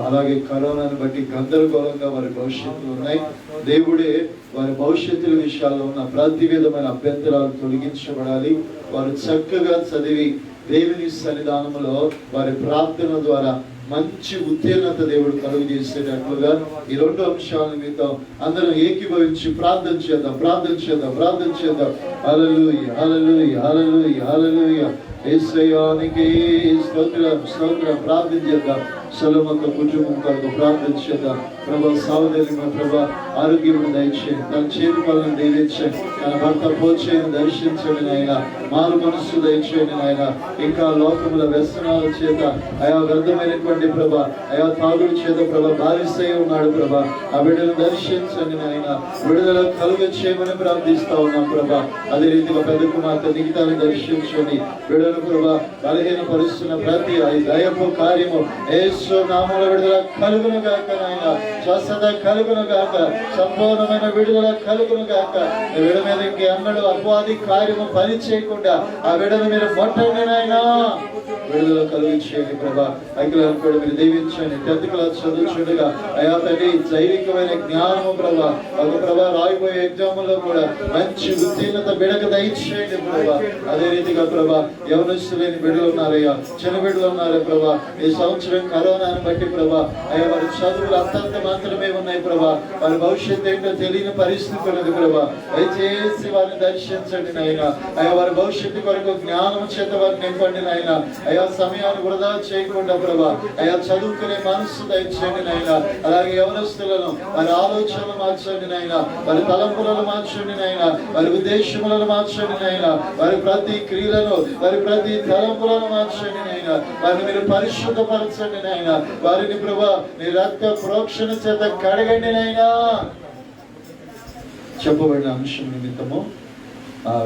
అలాగే కరోనాను బట్టి గందరగోళంగా వారి భవిష్యత్తులు ఉన్నాయి. దేవుడే వారి భవిష్యత్తుల విషయాల్లో ఉన్న ప్రతి విధమైన అభ్యంతరాలు తొలగించబడాలి. వారు చక్కగా చదివి దేవుని సన్నిధానంలో వారి ప్రార్థన ద్వారా మంచి ఉత్తీర్ణత దేవుడు కలుగు చేసేటట్లుగా ఈ 2 అంశాల మీద అందరం ఏకీభవించి ప్రార్థన చేద్దాం. హల్లెలూయా హల్లెలూయా హల్లెలూయా హల్లెలూయా. యేసయ్యానికి స్తోత్రం స్తోత్రం. ప్రార్థన చేద్దాం. సొలొమోను కుటుంబం కొరకు ప్రార్థన చేద్దాం. ప్రభా సహోదరుని ప్రభా ఆరోగ్యం దయచేయండి, తన చేతి పనులను దీవించండి, తన భర్త పోచేయను దర్శించండి నాయన. మారు మనస్సు దయచేయండి నాయన. ఇంకా లోకముల వ్యసనాల చేత అయా వ్యర్థమైనటువంటి ప్రభా, అయా తాగుడు చేత ప్రభా బారిసై ఉన్నాడు ప్రభా. ఆ బిడ్డను దర్శించండి నాయన. విడుదల కలుగ చేయమని ప్రార్థిస్తా ఉన్నాం ప్రభా. అదే రీతిగా పెద్ద కుమార్తె నిగితాన్ని దర్శించండి. బిడ్డను ప్రభా బలహీన పరుస్తున్న ప్రతి దయపు కార్యము యేసు నామములో విడుదల కలుగును గాక నాయన. స్వస్థత కలుగును గాక, సంపూర్ణమైన విడుదల కలుగును గాక. విడ మీద ఇంక అన్నడు అపవాది కార్యము పని చేయకుండా ఆ విడను మీరు మొట్టండి నాయన. విడుదల కలిగించేయండి ప్రభా. అఖిలను కూడా మీరు దీవించండి. 10th క్లాస్ చదువుచుండగా అయా తండ్రి జైవికమైన జ్ఞానము ప్రభా, ఒక ప్రభా రాయిపోయే ఎగ్జాములో కూడా మంచి ఉత్తీర్ణత బిడక దయచేయండి ప్రభా. అదే రీతిగా ప్రభా యవనస్తులేని బిడ్డలు ఉన్నారయ్యా, చిన్న బిడ్డలు ఉన్నారే ప్రభా. ఈ సంవత్సరం కరోనాను బట్టి ప్రభా అయ్యా వారి చదువులు అంతంత మాత్రమే ఉన్నాయి ప్రభా. వారి భవిష్యత్తు ఏంటో తెలియని పరిస్థితి ఉన్నది ప్రభా. దయచేసి వారిని దర్శించండి నాయన. అయ్యా వారి భవిష్యత్తు కొరకు జ్ఞానం చేత వారిని నింపండి నాయన. అయ్యా సమయాన్ని వృధా చేయకుండా ప్రభా అయ్యా చదువుకునే మనసు దయచేయండి నాయన. అలాగే యవనస్తులను వారి ఆలోచనలు మార్చండి నాయన, వారి తలంపులను మార్చండి నాయన, వారి ఉద్దేశములను మార్చండి నాయన, వారి ప్రతి క్రియలను వారి ప్రతి తలంపులను మార్చండి నాయన. వారిని మీరు పరిశుద్ధపరచండి నాయన. వారిని ప్రభా నీ రక్త ప్రోక్షణ చేత కడగండి నాయన. చెప్పబడిన అంశం నిమిత్తము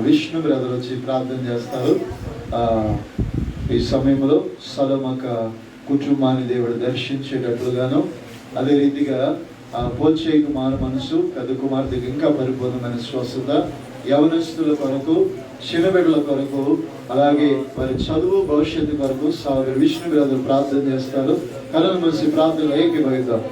విష్ణు బ్రదర్ వచ్చి ప్రార్థన చేస్తారు. ఈ సమయంలో సలోమక కుటుంబాన్ని దేవుడు దర్శించేటట్లుగాను, అదే రీతిగా పోల్చే కుమార్ మనసు పెద్ద కుమార్తెకి ఇంకా పరిపూర్ణమైన స్వస్థత, యవనస్తుల కొరకు చిన్నబిడ్డల కొరకు అలాగే వారి చదువు భవిష్యత్తు కొరకు సోదరుడు విష్ణు బ్రదర్ ప్రార్థన చేస్తారు. కళను మూసి ప్రార్థనలో ఏకీభవిద్దాం.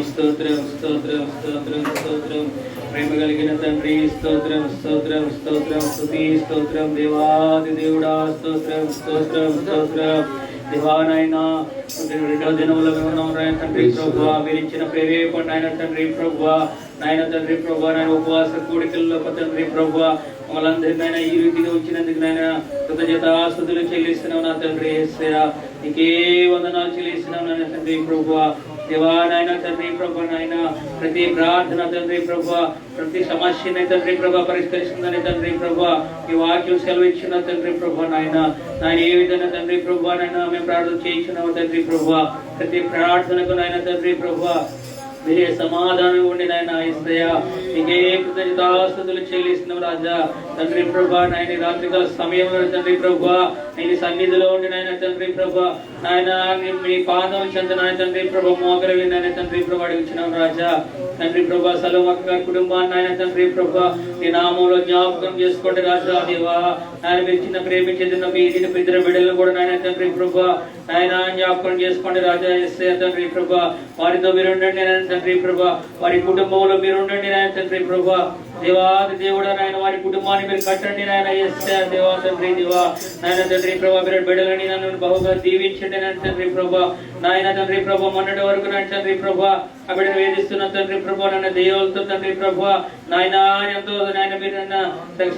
స్తోత్రం స్తోత్రం స్తోత్రం స్తోత్రం ప్రేమ కలిగిన తండ్రి స్తోత్రం స్తోత్రం స్తోత్రం స్తుతి స్తోత్రం దేవాది దేవుడా స్తోత్రం స్తోత్రం స్తోత్రం దేవానైనా రెండో దినముల తండ్రి ప్రభువా విరిచిన ప్రేరేపణ ఆయన తండ్రి ప్రభువా నాయన తండ్రి ప్రభువా నాయన ఉపవాస కూడికల్లో తండ్రి ప్రభువా మమ్మల్ందరినైనా ఈ రీతిగా వచ్చినందుకు నాయన కృతజ్ఞతాస్తుతులు చెల్లిస్తున్నావు నా తండ్రి యేసయ్యా. నీకే వందనాలు చెల్లిస్తున్నావు నాయన తండ్రి ప్రభువా. దేవా నాయన తండ్రి ప్రభా నాయన ప్రతి ప్రార్థన తండ్రి ప్రభా ప్రతి సమస్యని తండ్రి ప్రభా పరిష్కరిస్తుందని తండ్రి ప్రభా ఈ వాక్యం సెలవు ఇచ్చిన తండ్రి ప్రభా నాయన నాయన ఏ విధంగా తండ్రి ప్రభా నాయన మేము ప్రార్థన చేయించున్నాము తండ్రి ప్రభా. ప్రతి ప్రార్థనకు నాయన తండ్రి ప్రభా మీరే సమాధానం ఉండి నాయన యేసయ్యా. నీకే కృతజ్ఞతాస్తుతులు చెల్లిస్తున్నాం రాజా తండ్రి ప్రభా. నాయన రాత్రికాల సమయంలో తండ్రి ప్రభా నేను సన్నిధిలో ఉండి నాయన తండ్రి ప్రభా నాయన మీ పాదం చెంత నాయన తండ్రి ప్రభా మోకరవి నాయన తండ్రి ప్రభా అడిగిచ్చినాం రాజా తండ్రి ప్రభా. సలోమక్క గారి కుటుంబాన్ని నాయన తండ్రి ప్రభా నీ నామంలో జ్ఞాపకం చేసుకోండి రాజా దేవా. ఆయన మీరు చిన్న ప్రేమించేది మీ ఇంటిని ఇద్దరు బిడ్డలను కూడా నాయన తండ్రి ప్రభా నాయన జ్ఞాపకం చేసుకోండి రాజా యేసయ్యా తండ్రి ప్రభా. వారితో మీరు ఉండండి నాయన తండ్రి ప్రభా, వారి కుటుంబంలో మీరు ఉండండి నాయన తండ్రి ప్రభా. దేవాది దేవుడా నాయన వారి కుటుంబాన్ని మీరు కట్టండి నాయన యేసయ్యా దేవా తండ్రి దేవా నాయన తండ్రి ప్రభా. మీరు బిడ్డలని నన్ను బహుగా దీవించండి నాయన తండ్రి ప్రభా. నాయన తండ్రి ప్రభా మొన్నటి వరకు నాయన తండ్రి ప్రభా ఆ బిడ్డను వేధిస్తున్న తండ్రి ప్రభా నన్ను దేవులతో తండ్రి ప్రభా నాయన ఎంతో నాయన మీరు నన్ను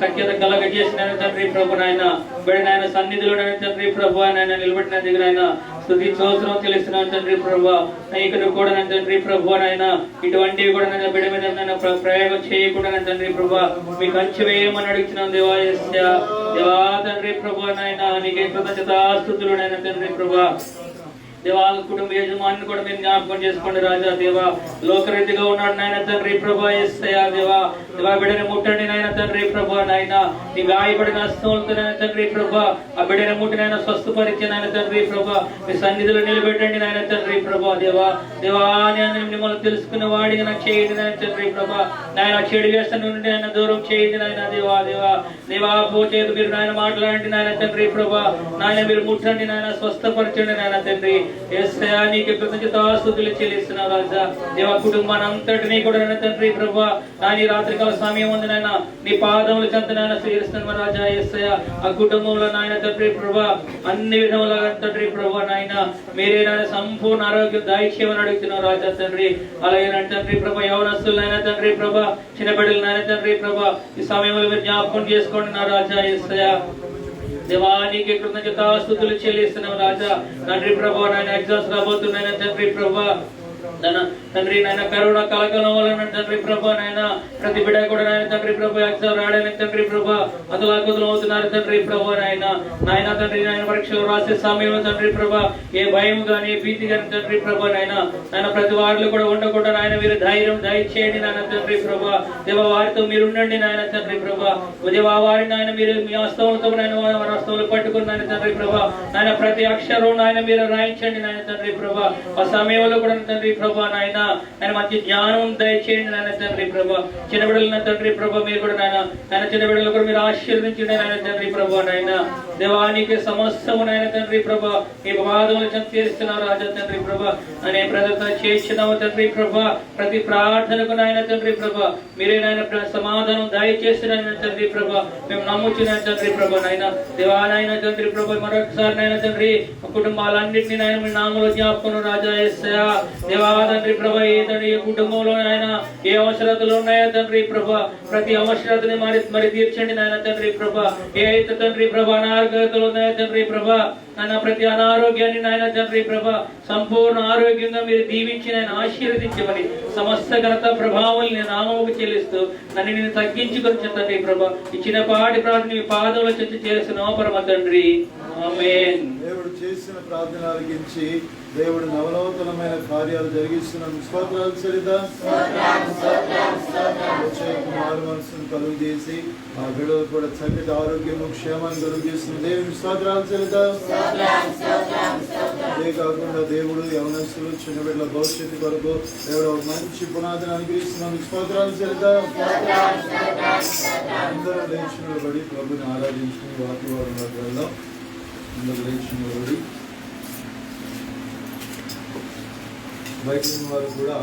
సఖ్యత కలగ చేసిన తండ్రి ప్రభా నాయన బిడ్డ నాయన సన్నిధిలో నాయన తండ్రి ప్రభా నాయన నిలబెట్టినందుకు నాయన స్తుతి స్తోత్రం తెలుస్తున్నాను తండ్రి ప్రభా. ఇక్కడ కూడా నా తండ్రి ప్రభా నాయన ఇటువంటివి కూడా నా బిడ్డ మీద ప్రయోగం చేయకుండా నా తండ్రి ప్రభా మీకు కంచె వేయమని అడుగుతున్నాను దేవా యేసయ్యా దేవా తండ్రి ప్రభా నాయన నీకే కృతజ్ఞతాస్తుతులు నాయన తండ్రి ప్రభా. దేవా కుటుంబ యజమాని కూడా మీరు జ్ఞాపకం చేసుకోండి రాజా దేవా. లోకరీతిగా ఉన్నాడు నాయన తండ్రి ప్రభా యేసయ్యా దేవా. దేవా బిడ్డని ముట్టండి నాయన తండ్రి ప్రభా నాయన నీ గాయపడిన హస్తములతో నాయన తండ్రి ప్రభా ఆ బిడ్డని ముట్టినైనా స్వస్థపరిచే నాయన తండ్రి ప్రభా మీ సన్నిధిలో నిలబెట్టండి నాయన తండ్రి ప్రభా దేవా. దేవా మిమ్మల్ని తెలుసుకున్న వాడిగా నాకు చేయండి నాయన తండ్రి ప్రభా. నాయన చెడు వ్యసనం నుండి ఆయన దూరం చేయండి నాయన దేవా దేవా దేవా. పోచేది మీరు నాయన మాట్లాడండి నాయన తండ్రి ప్రభా. నాయన మీరు ముట్టండి నాయన స్వస్థపరచండి నాయన తండ్రి యేసయ్యా. నీకు కృతజ్ఞతాస్తుతులు చెల్లిస్తున్నా రాజా దేవా. కుటుంబాన్ని అంతటినీ కూడా నాయన తండ్రి ప్రభా నాయన రాత్రికాల సమయం ఉంది నాయన నీ పాదములు చెంత నాయన స్వీకరిస్తున్నాను రాజా యేసయ్యా. ఆ కుటుంబంలో నాయన తండ్రి ప్రభా అన్ని విధములుగా తండ్రి ప్రభా నాయన మీరే నాయన సంపూర్ణ ఆరోగ్యం దయచేయమని అడుగుతున్నావు రాజా తండ్రి. అలాగే నాయన తండ్రి ప్రభా యవనస్తులు నాయన తండ్రి ప్రభా చిన్నబిడ్డలు నాయన తండ్రి ప్రభా ఈ సమయంలో మీరు జ్ఞాపకం చేసుకోండి నా రాజా యేసయ్యా. దేవానికి కృతజ్ఞతాస్తుతులు చెల్లిస్తున్నాం రాజా తండ్రి ప్రభా. నాయన ఎగ్జామ్స్ రాబోతున్నాయన తండ్రి ప్రభా తండ్రి నాయన కరోనా కలకలం వలన తండ్రి ప్రభా నాయన ప్రతి బిడ్డ కూడా నాయన తండ్రి ప్రభా ఎగ్జామ్ రాయడానికి తండ్రి ప్రభా అతలాకుతలం అవుతున్నారు తండ్రి ప్రభా నాయన నాయన తండ్రి నాయన పరీక్షలు రాసే సమయంలో తండ్రి ప్రభా ఏ భయం గాని భీతి గాని తండ్రి ప్రభా నాయన నాయన ప్రతి వారిలో కూడా ఉండకుండా నాయన మీరు ధైర్యం దయచేయండి నాయన తండ్రి ప్రభా. దేవ వారితో మీరు ఉండండి నాయన తండ్రి ప్రభా. దేవా వారిని నాయన మీరు మీ హస్తములతో నాయన వారి హస్తములు పట్టుకుని నాయన తండ్రి ప్రభా నాయన ప్రతి అక్షరం నాయన మీరు రాయించండి నాయన తండ్రి ప్రభా. ఆ సమయంలో కూడా తండ్రి ప్రభా ప్రభా నాయన ఆయన మంచి జ్ఞానం దయచేయండి నాయన తండ్రి ప్రభా. చిన్న బిడ్డల తండ్రి ప్రభా మీరు కూడా నాయన చిన్న బిడ్డలు కూడా మీరు ఆశీర్వదించండి నాయన తండ్రి ప్రభా నాయన. దేవానికి సమస్తము నాయన తండ్రి ప్రభా మీ పాదములు చేస్తున్నారు రాజా తండ్రి ప్రభా. అనే ప్రదర్శన చేసినావు తండ్రి ప్రభా. ప్రతి ప్రార్థనకు నాయన తండ్రి ప్రభా మీరే నాయన సమాధానం దయచేస్తున్నాయన తండ్రి ప్రభా. మేము నమ్ముచున్నాం తండ్రి ప్రభా నాయన. దేవానాయన తండ్రి ప్రభా మరొకసారి నాయన తండ్రి కుటుంబాలన్నింటినీ నాయన మీ నామములో జ్ఞాపకం రాజా యేసయ్యా. దేవా తండ్రి ప్రభా ఏ కుటుంబంలో నాయన ఏ అవసరతలు ఉన్నాయో తండ్రి ప్రభా ప్రతి అవసరతని మరి తీర్చండి నాయన తండ్రి ప్రభా. ఏ అయితే తండ్రి ప్రభా అనారోగ్యతలు ఉన్నాయో తండ్రి ప్రభా నాయన ప్రతి అనారోగ్యాన్ని నాయన తండ్రి ప్రభా సంపూర్ణ ఆరోగ్యంగా మీరు దీవించి నాయన ఆశీర్వదించమని సమస్త ఘనత ప్రభావాలు నేను నామముకు చెల్లిస్తూ నన్ను నేను తగ్గించుకొని తండ్రి ప్రభా ఇచ్చిన పాటి ప్రార్థన మీ పాదముల చెంత చేస్తున్నావు పరమ తండ్రి. ఆమేన్. దేవుడు చేసిన ప్రార్థన ఆలకించి దేవుడు నవనూతనమైన కార్యాలు జరిగిస్తున్నాను. స్తోత్రాలు చెల్లిద్దాం. మారు మనసును కలుగు చేసి ఆ బిడ్డలు కూడా చక్కటి ఆరోగ్యము క్షేమాన్ని కలుగు చేస్తున్న దేవుని స్తోత్రాలు చెల్లిద్దాం. అదే కాకుండా దేవుడు యవనస్తులు చిన్న బిడ్డల భవిష్యత్తు కొరకు దేవుడు ఒక మంచి పునాదిని అనుగ్రహిస్తున్నాను. స్తోత్రాలు చెల్లిద్దాం. అందరూ లేచి నిలబడి ప్రభుని ఆరాధించుకుని వాతావరణంలోకి వెళ్దాం. అందరూ లేచి నిలబడి బయట వారు కూడా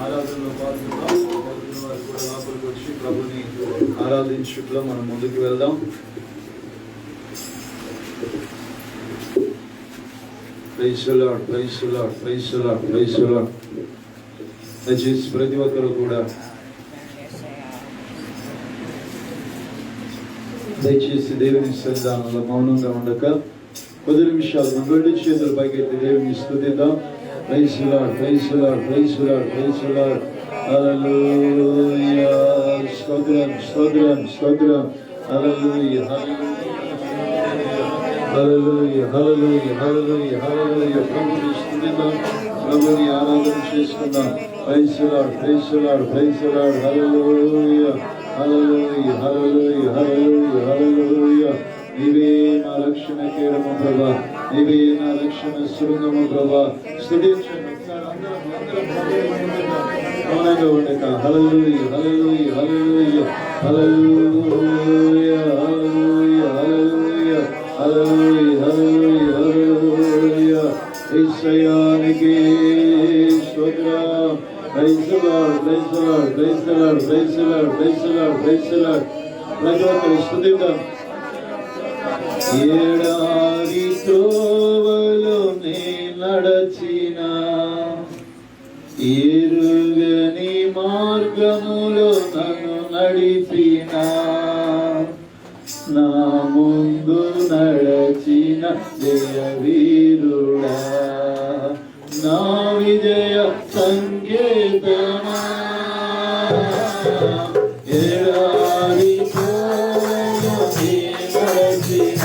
ఆరాధనలో పాల్గొందాం. బయట వారు కూడా లోపలికి వచ్చి ప్రభుని ఆరాధించుట్లో మనం ముందుకు వెళ్దాం. Praise the lord, praise the lord, praise the lord, praise the Lord. దయచేసి ప్రతి ఒక్కరు కూడా దయచేసి దేవుని సన్నిధానంలో మౌనంగా ఉండక కొద్ది నిమిషాలు మన రెండు చేతులు పైకెత్తి దేవుని స్తుతిద్దాం. Praise the lord, praise the lord, praise the lord, praise the lord. Hallelujah. స్తోత్రం, స్తోత్రం, స్తోత్రం. హల్లెలూయా, హల్లెలూయా, హల్లెలూయా, హల్లెలూయా, హల్లెలూయా. ప్రభుని స్తుతిద్దాం, ప్రభుని ఆరాధన చేసుకుందాం. Praise the lord, praise the lord, praise the lord. Hallelujah, hallelujah, hallelujah, hallelujah, hallelujah. నీవే నా రక్షణ కేడము ప్రభా, నీవే నా రక్షణ శృంగము ప్రభా. స్తుతించండి మౌనంగా ఉండక. హల్లెలూయా, hallelujah, hallelujah, hallelujah, hallelujah, hallelujah, hallelujah, hallelujah, hallelujah. యేసయ్యానికి స్తోత్రం. Praise the lord, praise the lord, praise the lord, praise the lord, praise the lord, praise the Lord. ప్రతి ఒక్కరు స్తుతిద్దాం. ఏడారి త్రోవలో నే నడచిన ఎరుగని మార్గములో నన్ను నడిపిన నా ముందు నడచిన జయవీరుడా నా విజయ సంకేతమా. ఏడారి త్రోవలో నే నడచిన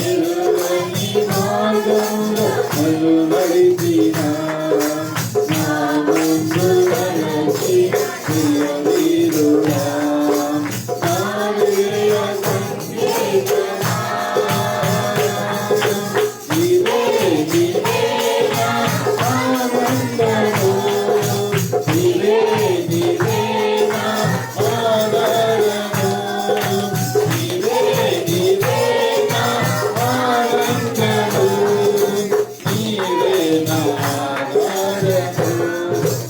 ఎరుగని మార్గములో నన్ను నడిపిన నా ముందు నడచిన జయవీరుడా నా విజయ సంకేతమా. నీవే నీవే నా ఆనందము, నీవే నీవే నా ఆధారము, నీవే నీవే నా ఆనందము, నీవే నా ఆధారము.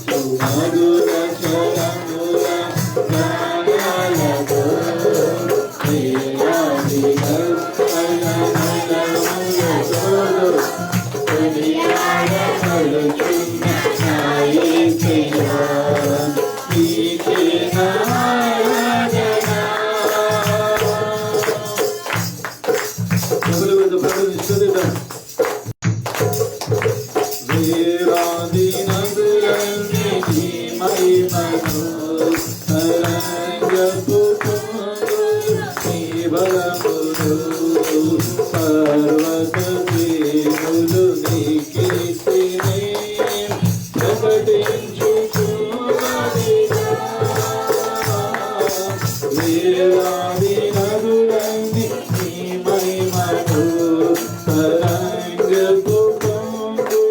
సుమధుర స్వరముల గానాలతో వేలాది కల్పనములతో కొనియాడబడుచున్న నా యేసయ్యా, నీకే నా ఆరాధన. ప్రభుని స్తుతిద్దాం. వేలాది నదులన్నీ నీ మహిమను తరంగపు పొంగులు నీ బలములు పర్వత శ్రేణులు నీ కీర్తిని ప్రకటించుచున్నదిగా. వేలాది నదులన్నీ నీ మహిమను తరంగపు పొంగులు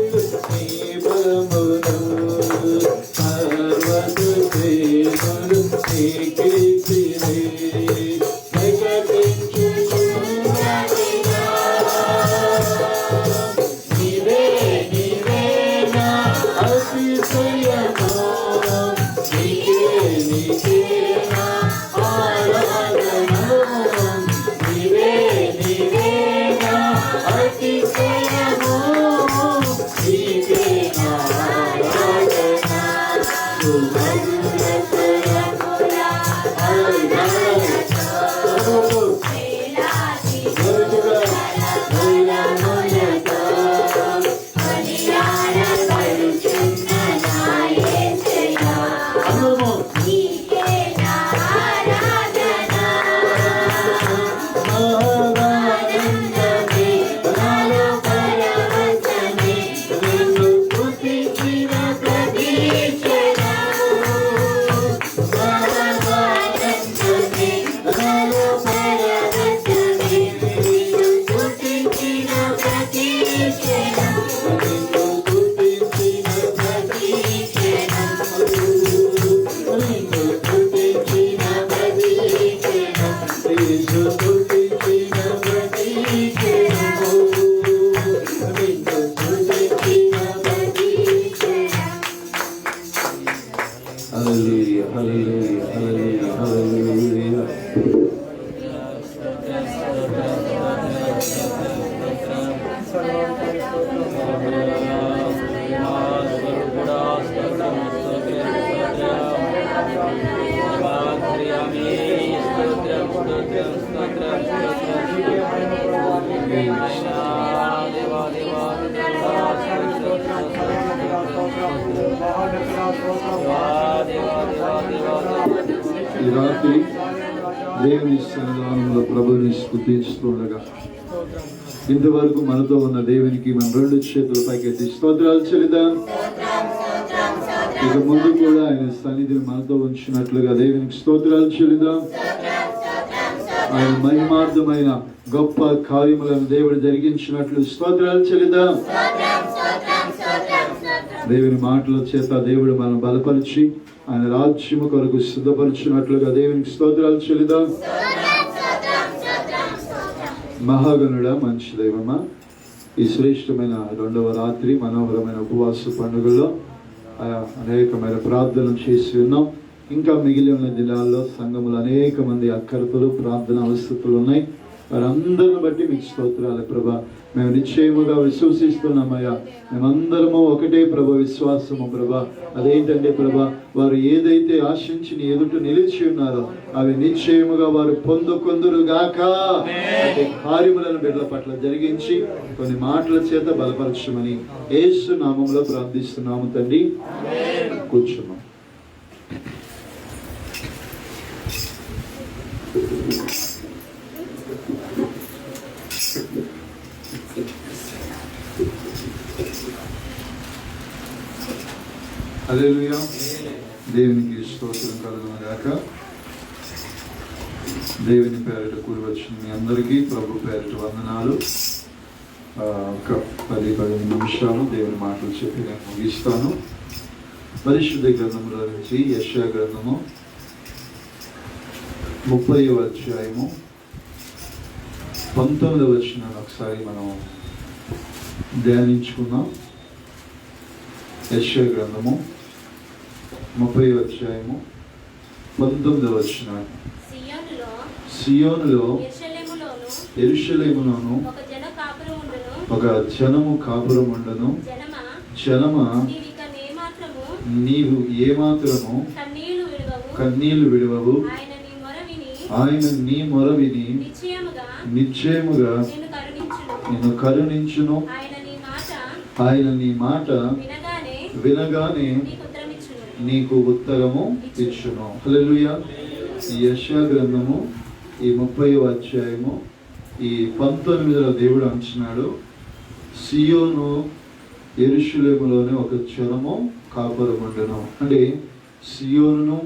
రాత్రి దేవుని సన్నిధానంలో ప్రభుని స్తుతిస్తుండగా ఇంతవరకు మనతో ఉన్న దేవునికి మనం 2 చేతుల పైకెత్తి స్తోత్రాలు చెల్లిద్దాం. ఇక ముందు కూడా ఆయన సన్నిధిని మనతో ఉంచినట్లుగా దేవునికి స్తోత్రాలు చెల్లిద్దాం. ఆయన మహిమార్థమైన గొప్ప కార్యములను దేవుడు జరిగించినట్లు స్తోత్రాలు చెల్లిద్దాం. దేవుని మాటల చేత దేవుడు మనం బలపరిచి ఆయన రాజ్యము కొరకు సిద్ధపరిచినట్లుగా దేవునికి స్తోత్రాలు చెల్లిద్దాం. మహాగణుడ, మంచి దైవమా, ఈ శ్రేష్టమైన 2వ రాత్రి మనోహరమైన ఉపవాస పండుగల్లో అనేకమైన ప్రార్థనలు చేసి ఉన్నాం. ఇంకా మిగిలి ఉన్న దినాల్లో సంఘములు అనేక మంది అక్కరతలు ప్రార్థన అవస్థలు ఉన్నాయి. వారందరిని బట్టి మీకు స్తోత్రాలు ప్రభా. మేము నిశ్చయముగా విశ్వసిస్తున్నామయ్యా. మేమందరము ఒకటే ప్రభా విశ్వాసము ప్రభా. అదేంటంటే ప్రభా, వారు ఏదైతే ఆశించి నీ ఎదుట నిలిచి ఉన్నారో అవి నిశ్చయముగా వారు పొందుకొందురుగాక. అంటే కార్యములను బిడ్డల పట్ల జరిగించి కొన్ని మాటల చేత బలపరచమని యేసు నామములో ప్రార్థిస్తున్నాము తండ్రి. కూర్చున్నాం. హల్లెలూయా. దేవునికి స్తోత్రం కలుగునుగాక. దేవుని పేరిట కూడి వచ్చిన మీ అందరికీ ప్రభు పేరిట వందనాలు. ఒక 10-15 నిమిషాలు దేవుని మాటలు చెప్పి నేను ముగిస్తాను. పరిశుద్ధ గ్రంథంలో నుంచి యెషయా గ్రంథము 30వ అధ్యాయము 19వ వచనాన్ని ఒకసారి మనం ధ్యానించుకుందాం. యెషయా గ్రంథము 30వ అధ్యాయము 19వ వచనం. సియోనులో యెరూషలేములోను ఒక జనము కాపురముండును. జనమా, నీవు ఏమాత్రము కన్నీళ్లు విడువవు. ఆయన నీ మొర విని నిశ్చయముగా నిన్ను కరుణించును. ఆయన నీ మాట వినగానే నీకు ఉత్తరము ఇచ్చును. హల్లెలూయా. ఈ యెషయా గ్రంథము ఈ 30వ అధ్యాయము ఈ 19వ దేవుడు అంటున్నాడు, సియోను యెరూషలేములోనే ఒక జనము కాపురముండును. అంటే సియోనును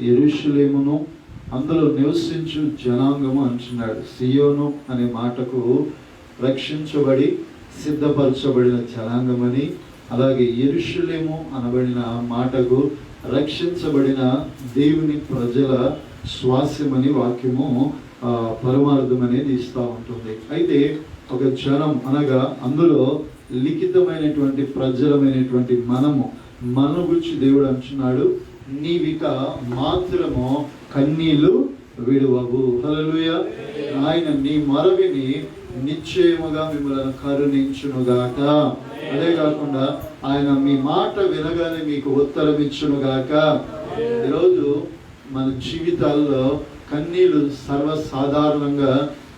యెరూషలేమును అందులో నివసించు జనాంగము అంటున్నాడు. సియోను అనే మాటకు రక్షించబడి సిద్ధపరచబడిన జనాంగమని, అలాగే యెరూషలేము అనబడిన మాటకు రక్షించబడిన దేవుని ప్రజల స్వాస్యమని వాక్యము పరమార్థం అనేది ఇస్తూ ఉంటుంది. అయితే ఒక జనం అనగా అందులో లిఖితమైనటువంటి ప్రజలమైనటువంటి మన గురించి దేవుడు అంటున్నాడు, నీవిక మాత్రము కన్నీళ్లు విడువవు. హల్లెలూయా. ఆయన నీ మొరవిని నిశ్చయముగా మిమ్మల్ని కరుణించునుగాక. అదే కాకుండా ఆయన మీ మాట వినగానే మీకు ఉత్తరం ఇచ్చునుగాక. ఈరోజు మన జీవితాల్లో కన్నీళ్లు సర్వసాధారణంగా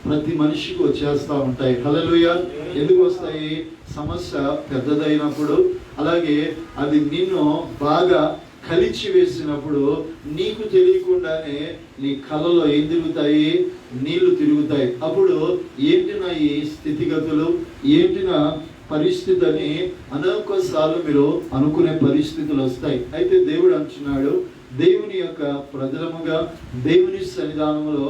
ప్రతి మనిషికి వచ్చేస్తూ ఉంటాయి. హల్లెలూయా. ఎందుకు వస్తాయి? సమస్య పెద్దదైనప్పుడు, అలాగే అది నిన్ను బాగా కలిచి వేసినప్పుడు నీకు తెలియకుండానే నీ కళ్ళలో ఏం తిరుగుతాయి? నీళ్లు తిరుగుతాయి. అప్పుడు ఏంటి నా ఈ స్థితిగతులు, ఏంటి నా పరిస్థితి అని అనేకసార్లు మీరు అనుకునే పరిస్థితులు వస్తాయి. అయితే దేవుడు అంటున్నాడు, దేవుని యొక్క ప్రజలముగా దేవుని సన్నిధానంలో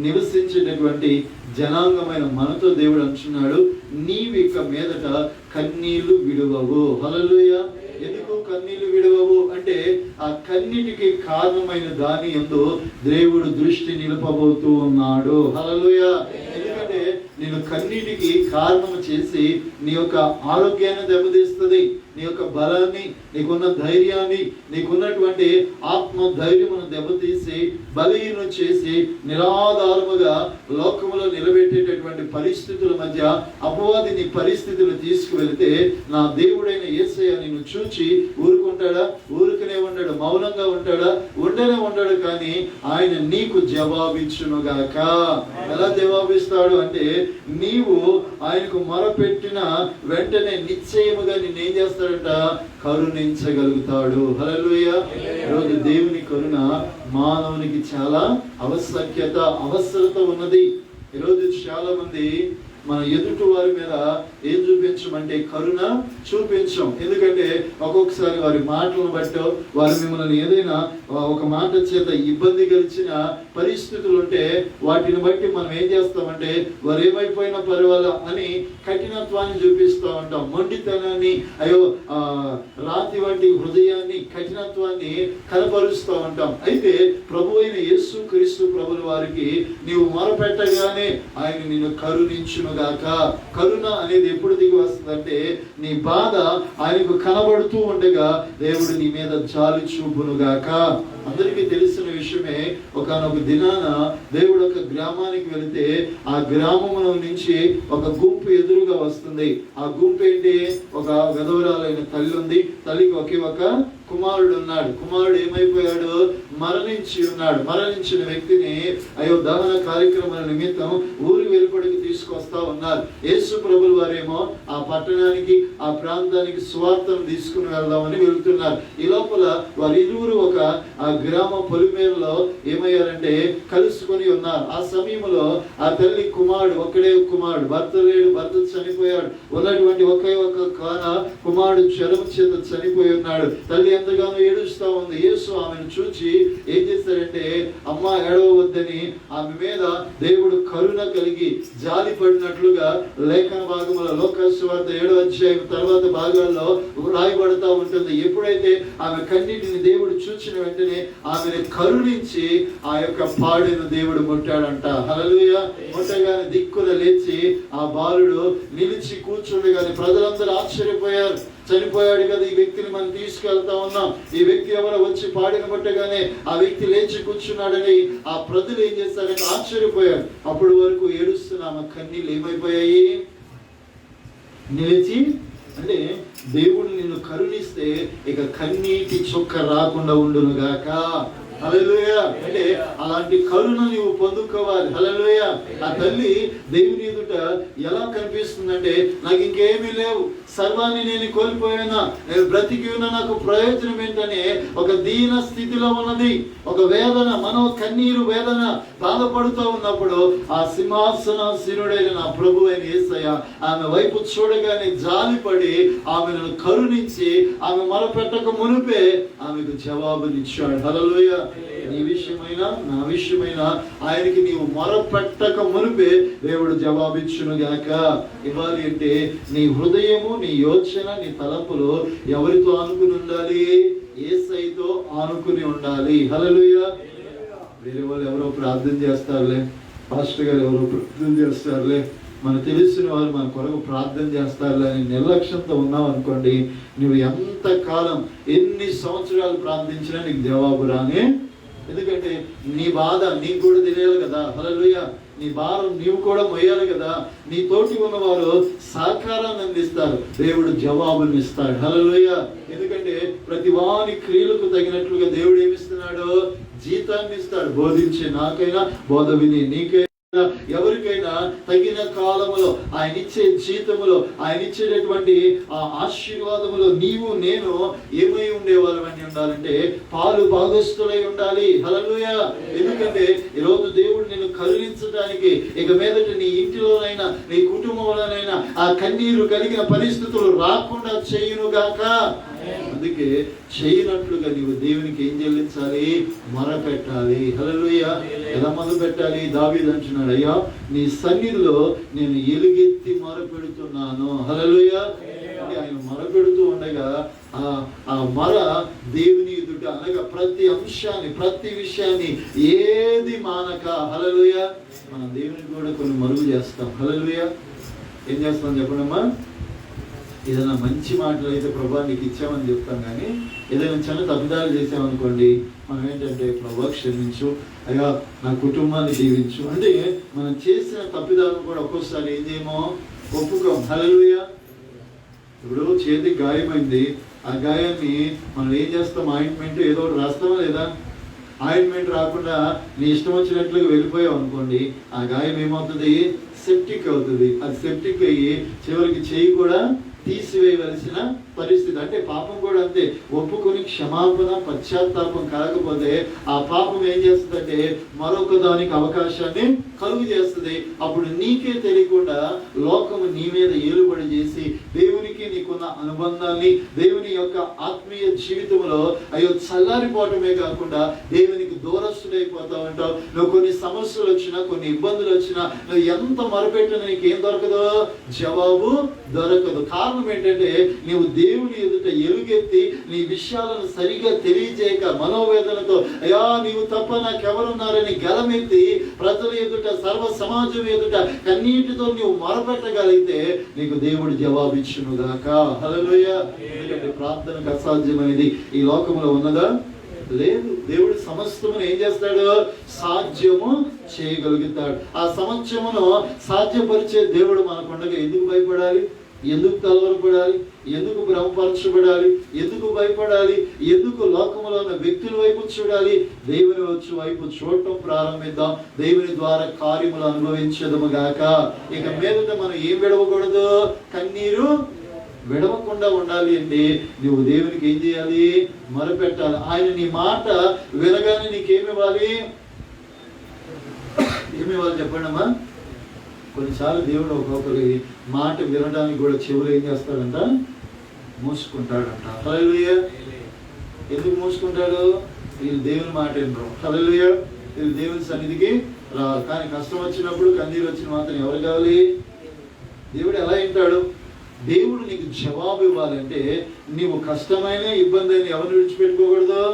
నివసించేటటువంటి జనాంగమైన మనతో దేవుడు అంటున్నాడు, నీవు ఇక మీదట కన్నీళ్లు విడువవు. హల్లెలూయా. ఎందుకు కన్నీళ్లు విడవవు అంటే ఆ కన్నీటికి కారణమైన దాని యందు దేవుడు దృష్టి నిలపబోతూ ఉన్నాడు. హల్లెలూయా. ఎందుకంటే నేను కన్నీటికి కారణం చేసి నీ యొక్క ఆరోగ్యాన్ని దెబ్బతీస్తుంది, నీ యొక్క బలాన్ని, నీకున్న ధైర్యాన్ని, నీకున్నటువంటి ఆత్మ ధైర్యమును దెబ్బతీసి బలహీనం చేసి నిరాధారముగా లోకములో నిలబెట్టేటటువంటి పరిస్థితుల మధ్య అపవాది నీ పరిస్థితులు తీసుకువెళితే నా దేవుడైన యేసయ్య నిన్ను చూచి ఊరుకుంటాడా? ఊరుకునే ఉండడు. మౌనంగా ఉంటాడా? ఉండనే ఉండడు. కానీ ఆయన నీకు జవాబిచ్చునుగాక. ఎలా జవాబిస్తాడు అంటే, నీవు ఆయనకు మొరపెట్టిన వెంటనే నిశ్చయముగా నిన్ను ఏం చేస్తాడు? చేస్తాడంట? కరుణించగలుగుతాడు. హల్లెలూయా. ఈరోజు దేవుని కరుణ మానవునికి చాలా అవసరత ఉన్నది. ఈరోజు చాలా మంది మన ఎదుటి వారి మీద ఏం చూపించమంటే కరుణ చూపించం. ఎందుకంటే ఒక్కొక్కసారి వారి మాటలను బట్టి వారు మిమ్మల్ని ఏదైనా ఒక మాట చేత ఇబ్బంది కలిసిన పరిస్థితులు ఉంటే వాటిని బట్టి మనం ఏం చేస్తామంటే వారు ఏమైపోయినా పర్వాలా అని కఠినత్వాన్ని చూపిస్తూ ఉంటాం. మొండితనాన్ని, అయ్యో రాతి వంటి హృదయాన్ని, కఠినత్వాన్ని కనపరుస్తూ ఉంటాం. అయితే ప్రభు అయిన యేసు క్రీస్తు ప్రభుల వారికి నీవు మొరపెట్టగానే ఆయన నిన్ను కరుణించును గాక. కరుణ అనేది ఎప్పుడు దిగి వస్తుందంటే నీ బాధ ఆయనకు కనబడుతూ ఉండగా దేవుడు నీ మీద జాలి చూపును గాక. అందరికీ తెలిసిన విషయమే, ఒకనొక దినాన దేవుడు ఒక గ్రామానికి వెళితే ఆ గ్రామంలో నుంచి ఒక గుంపు ఎదురుగా వస్తుంది. ఆ గుంపు ఏంటి? ఒక విధవరాలైన తల్లి ఉంది. తల్లికి ఒకే ఒక కుమారుడు ఉన్నాడు. కుమారుడు ఏమైపోయాడు? మరణించి ఉన్నాడు. మరణించిన వ్యక్తిని అయ్యో దహన కార్యక్రమాల నిమిత్తం ఊరి వెలుపడికి తీసుకొస్తా ఉన్నారు. యేసు ప్రభుల వారేమో ఆ పట్టణానికి, ఆ ప్రాంతానికి సువార్తను తీసుకుని వెళ్దామని వెళ్తున్నారు. ఈ లోపల వారి ఇరువురు ఒక ఆ గ్రామ పొలిమేరలో ఏమయ్యారంటే కలుసుకొని ఉన్నారు. ఆ సమయంలో ఆ తల్లి కుమారుడు, ఒక్కడే కుమారుడు, భర్త లేడు, భర్త చనిపోయాడు. ఉన్నటువంటి ఒకే ఒక కుమారుడు జ్వరం చేత చనిపోయి ఉన్నాడు. తల్లి ఎంతగానో ఏడుస్తా ఉంది. యేసు ఆమెను చూచి ఏం చేశాడంటే, అమ్మ ఏడవద్దని ఆమె మీద దేవుడు కరుణ కలిగి జాలి పడినట్లుగా లేఖన భాగంలో లోకాసువార్త 7వ అధ్యాయం తర్వాత భాగాల్లో రాయబడతా ఉంటుంది. ఎప్పుడైతే ఆమె కన్నిటిని దేవుడు చూచిన వెంటనే ఆమెను కరుణించి ఆ యొక్క పాడెను దేవుడు ముట్టాడంట. హల్లెలూయా. ముట్టగానే దిక్కున లేచి ఆ బాలుడు నిలిచి కూర్చుండగానే ప్రజలందరూ ఆశ్చర్యపోయారు. చనిపోయాడు కదా, ఈ వ్యక్తిని మనం తీసుకెళ్తా ఉన్నాం, ఈ వ్యక్తి ఎవరో వచ్చి పాడిన బట్టగానే ఆ వ్యక్తి లేచి కూర్చున్నాడని ఆ ప్రజలు ఏం చేస్తారంటే ఆశ్చర్యపోయారు. అప్పటి వరకు ఏడుస్తున్న కన్నీళ్ళు ఏమైపోయాయి? నిలిచి, అంటే దేవుడు నిన్ను కరుణిస్తే ఇక కన్నీటి చుక్క రాకుండా ఉండును గాక. హల్లెలూయా. అంటే అలాంటి కరుణ నీవు పొందుకోవాలి. హల్లెలూయా. ఆ తల్లి దేవుని ఎదుట ఎలా కనిపిస్తుందంటే, నాకు ఇంకేమీ లేవు, సర్వాన్ని నేను కోల్పోయినా, నేను బ్రతికి ఉన్నా, నాకు ప్రయోజనం ఏంటనే ఒక దీన స్థితిలో ఉన్నది. ఒక వేదన, మనో కన్నీరు వేదన బాధపడుతూ ఉన్నప్పుడు ఆ సింహాసనాసీనుడైన నా ప్రభు అయిన యేసయ్య ఆమె వైపు చూడగానే జాలిపడి ఆమెను కరుణించి ఆమె మొరపెట్టక మునిపే ఆమెకు జవాబునిచ్చాడు. హల్లెలూయా. నీ విషయమైనా నా విషయమైనా ఆయనకి నీవు మొరపెట్టక మునిపే దేవుడు జవాబిచ్చును గాక. ఇవ్వాలి అంటే నీ హృదయము, నీ యోచన, నీ తలంపులు ఎవరితో ఆనుకుని ఉండాలి? యేసయ్యతో ఆనుకుని ఉండాలి. హల్లెలూయా. వేరే వాళ్ళు ఎవరో ప్రార్థన చేస్తారులే, పాస్టర్ గారు ఎవరో ప్రార్థన చేస్తారులే, మనకు తెలిసిన వారు మన కొరకు ప్రార్థన చేస్తారులే అని నిర్లక్ష్యంతో ఉన్నావు అనుకోండి, నువ్వు ఎంత కాలం ఎన్ని సంవత్సరాలు ప్రార్థించినా నీకు జవాబు రాని. ఎందుకంటే నీ బాధ నీకు కూడా తెలియాలి కదా. హల్లెలూయా. నీ భారం నీవు కూడా మొయ్యాలి కదా. నీ తోటి ఉన్నవారు సహకారాన్ని అందిస్తారు, దేవుడు జవాబుని ఇస్తాడు. హల్లెలూయా. ఎందుకంటే ప్రతి వాని క్రియలకు తగినట్లుగా దేవుడు ఏమిస్తున్నాడు? జీతాన్ని ఇస్తాడు. బోధించే నాకైనా, బోధ విని నీకైనా, ఎవరికైనా తగిన కాలములో ఆయన ఇచ్చే జీతములో, ఆయన ఇచ్చేటటువంటి ఆ ఆశీర్వాదములో నీవు నేను ఏమై ఉండేవాళ్ళమని ఉండాలంటే పాలు భాగస్తులై ఉండాలి. హల్లెలూయా. ఎందుకంటే ఈరోజు దేవుడు నిన్ను కరుణించడానికి ఇక మీదట నీ ఇంటిలోనైనా నీ కుటుంబంలోనైనా ఆ కన్నీరు కలిగిన పరిస్థితులు రాకుండా చేయునుగాక. అందుకే చేయనట్లుగా నీవు దేవునికి ఏం చెల్లించాలి? మొరపెట్టాలి. హల్లెలూయా. ఎలా మొదలు పెట్టాలి? దావీదు అంటున్నాడు, అయ్యా నీ సన్నిధిలో నేను ఎలుగెత్తి మొరపెడుతున్నాను. హల్లెలూయా. ఆయన మొరపెడుతూ ఉండగా ఆ మొర దేవుని ఎదుట అనగా ప్రతి అంశాన్ని, ప్రతి విషయాన్ని ఏది మానక, హల్లెలూయా, మనం దేవునికి కూడా కొన్ని మరుగు చేస్తాం. హల్లెలూయా. ఏం చేస్తాం చెప్పండమ్మా? ఏదైనా మంచి మాటలు అయితే ప్రభా నీకు ఇచ్చామని చెప్తాం, కానీ ఏదైనా చిన్న తప్పిదాలు చేసామనుకోండి, మనం ఏంటంటే ప్రభా క్షమించు, అయ్యా నా కుటుంబాన్ని దీవించు అంటే మనం చేసిన తప్పిదాలను కూడా ఒక్కోసారి ఏం చేయమో ఒప్పుకోం. హల్లెలూయా. ఇప్పుడు చేతికి గాయమైంది, ఆ గాయాన్ని మనం ఏం చేస్తాం? ఆయింట్మెంట్ ఏదో ఒకటి రాస్తామా లేదా? ఆయింట్మెంట్ రాకుండా నీ ఇష్టం వచ్చినట్లుగా వెళ్ళిపోయావు అనుకోండి, ఆ గాయం ఏమవుతుంది? సెప్టిక్ అవుతుంది. అది సెప్టిక్ అయ్యి చివరికి చేయి కూడా తీసివేయవలసిన పరిస్థితి. అంటే పాపం కూడా అంతే, ఒప్పుకొని క్షమాపణ పశ్చాత్తాపం కాకపోతే ఆ పాపం ఏం చేస్తుందంటే మరొక దానికి అవకాశాన్ని కలుగు చేస్తుంది. అప్పుడు నీకే తెలియకుండా లోకము నీ మీద ఏలుబడి చేసి దేవునికి నీకున్న అనుబంధాన్ని, దేవుని యొక్క ఆత్మీయ జీవితంలో అయ్యో చల్లారిపోవటమే కాకుండా దేవునికి దూరస్తుడైపోతా ఉంటావు. నువ్వు కొన్ని సమస్యలు వచ్చినా, కొన్ని ఇబ్బందులు వచ్చినా నువ్వు ఎంత మొరపెట్టినా నీకేం దొరకదు, జవాబు దొరకదు. కారణం ఏంటంటే నీవు దేవుని ఎదుట ఎలుగెత్తి నీ విషయాలను సరిగా తెలియజేయక మనోవేదనతో అయ్యా నీవు తప్ప నాకెవరున్నారని గలమెత్తి ప్రజల ఎదుట, సర్వ సమాజం ఎదుట కన్నీటితో నీవు మొరపెట్టగలిగితే నీకు దేవుడు జవాబిచ్చును గాక. హల్లెలూయా. ఎందుకంటే ప్రార్థనకు అసాధ్యమైనది ఈ లోకంలో ఉన్నదా? లేదు. దేవుడు సమస్తమును ఏం చేస్తాడు? సాధ్యము చేయగలుగుతాడు. ఆ సమస్యమును సాధ్యపరిచే దేవుడు మనకుండగా ఎందుకు భయపడాలి, ఎందుకు కలవరపడాలి, ఎందుకు భ్రమపరచబడాలి, ఎందుకు భయపడాలి, ఎందుకు లోకములో ఉన్న వ్యక్తుల వైపు చూడాలి? దేవుని వచ్చి వైపు చూడటం ప్రారంభిద్దాం. దేవుని ద్వారా కార్యములు అనుభవించదము గాక. ఇక మీదట మనం ఏం విడవకూడదు, కన్నీరు విడవకుండా ఉండాలి అంటే నువ్వు దేవునికి ఏం చేయాలి? మొరపెట్టాలి. ఆయన నీ మాట వినగానే నీకేమివ్వాలి? ఏమివ్వాలి చెప్పండి అమ్మా. కొన్నిసార్లు దేవుడు ఒక్కొక్కరి మాట వినడానికి కూడా చెవులు ఏం చేస్తాడంట? మూసుకుంటాడంట. హల్లెలూయా. ఎందుకు మూసుకుంటాడు? వీళ్ళు దేవుని మాట వినరు. హల్లెలూయా. వీళ్ళు దేవుని సన్నిధికి రావాలి. కానీ కష్టం వచ్చినప్పుడు, కన్నీరు వచ్చిన మాత్రం ఎవరు కావాలి? దేవుడు ఎలా వింటాడు? దేవుడు నీకు జవాబు ఇవ్వాలంటే నీవు కష్టమైన ఇబ్బంది అయిన ఎవరిని విడిచిపెట్టుకోకూడదు?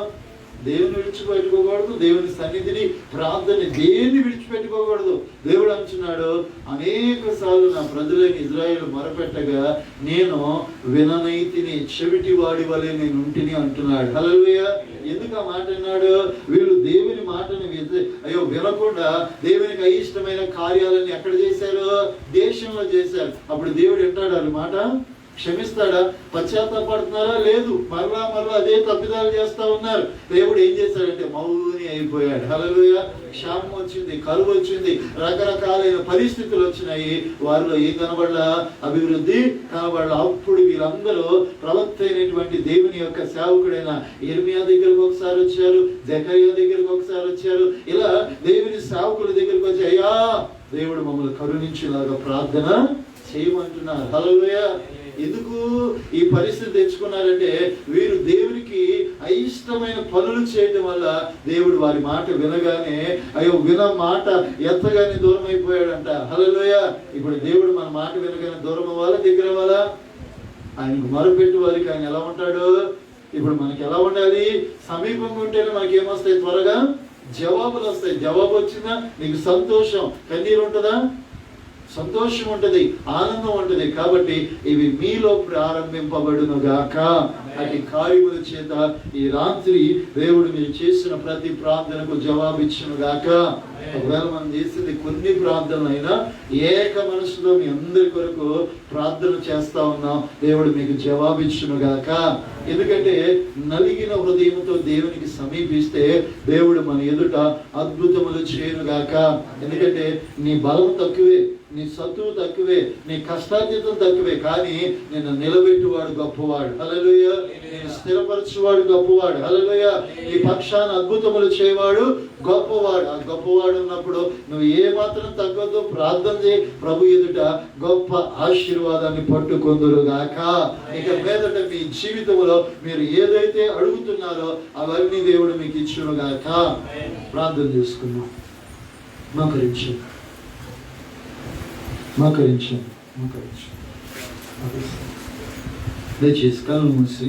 దేవుని విడిచిపెట్టుకోకూడదు. దేవుని సన్నిధిని, ప్రార్థన దేన్ని విడిచిపెట్టుకోకూడదు. దేవుడు అంటున్నాడు, అనేక సార్లు నా ప్రజలైన ఇజ్రాయేలు మొరపెట్టగా నేను విననైతిని, చెవిటి వాడి వలె నేను ఉంటిని అంటున్నాడు. హల్లెలూయా. ఎందుకు ఆ మాట అన్నాడు? వీళ్ళు దేవుని మాటను అయ్యో వినకుండా దేవునికి అయిష్టమైన కార్యాలను ఎక్కడ చేశారు? దేశంలో చేశారు. అప్పుడు దేవుడు వింటాడు వాళ్ళ మాట? క్షమిస్తాడా? పశ్చాత్తాపడుతున్నారా? లేదు. మరలా అదే తప్పిదాలు చేస్తా ఉన్నారు. దేవుడు ఏం చేశాడంటే మౌని అయిపోయాడు. హల్లెలూయా. క్షామం వచ్చింది, కరువు వచ్చింది, రకరకాలైన పరిస్థితులు వచ్చినాయి. వారిలో ఏం కనబడలా? అభివృద్ధి కనబడలా. అప్పుడు వీళ్ళందరూ ప్రవక్త అయినటువంటి దేవుని యొక్క సేవకుడైన ఇర్మియా దగ్గరకు ఒకసారి వచ్చారు, జకరియా దగ్గరకు ఒకసారి వచ్చారు. ఇలా దేవుని సేవకుల దగ్గరకు వచ్చి అయ్యా దేవుడు మమ్మల్ని కరుణించేలాగా ప్రార్థన చేయమంటున్నారు. హల్లెలూయా. ఎందుకు ఈ పరిస్థితి తెచ్చుకున్నారంటే వీరు దేవునికి అయిష్టమైన పనులు చేయడం వల్ల దేవుడు వారి మాట వినగానే అయ్యో విన మాట ఎత్తగానే దూరం అయిపోయాడంట. హల్లెలూయా. ఇప్పుడు దేవుడు మన మాట వినగానే దూరం అవ్వాలా, దగ్గర అవ్వాలా? ఆయనకు మొరపెట్టు వారికి ఆయన ఎలా ఉంటాడు? ఇప్పుడు మనకి ఎలా ఉండాలి? సమీపంగా ఉంటేనే మనకి ఏమొస్తాయి? త్వరగా జవాబులు వస్తాయి. జవాబు వచ్చిందా నీకు సంతోషం, కన్నీరు ఉంటుందా? సంతోషం ఉంటుంది, ఆనందం ఉంటుంది. కాబట్టి ఇవి మీలో ప్రారంభింపబడును గాక. అటు కార్యముల చేత ఈ రాత్రి దేవుడు మీరు చేసిన ప్రతి ప్రార్థనకు జవాబిచ్చును గాక. ఒకవేళ మనం చేసేది కొన్ని ప్రార్థనలైనా ఏక మనసులో మీ అందరి కొరకు ప్రార్థన చేస్తా ఉన్నాం. దేవుడు మీకు జవాబిచ్చును గాక. ఎందుకంటే నలిగిన హృదయంతో దేవునికి సమీపిస్తే దేవుడు మన ఎదుట అద్భుతములు చేయను గాక. ఎందుకంటే నీ బలం తక్కువే, నీ సత్తువు తక్కువే, నీ కష్టార్జితం తక్కువే, కానీ నిన్ను నిలబెట్టువాడు గొప్పవాడు. హల్లెలూయా. నేను స్థిరపరచువాడు గొప్పవాడు. హల్లెలూయా. నీ పక్షాన అద్భుతములు చేయవాడు గొప్పవాడు. ఆ గొప్పవాడు ఉన్నప్పుడు నువ్వు ఏ మాత్రం తగ్గొద్దు. ప్రార్థన చేయి. ప్రభు ఎదుట గొప్ప ఆశీర్వాదాన్ని పట్టుకొందురుగాక. ఇక మీదట మీ జీవితంలో మీరు ఏదైతే అడుగుతున్నారో అవన్నీ దేవుడు మీకు ఇచ్చునుగాక. ప్రార్థన చేసుకుందాం. మోకరించండి. దయచేసి కళ్ళు మూసి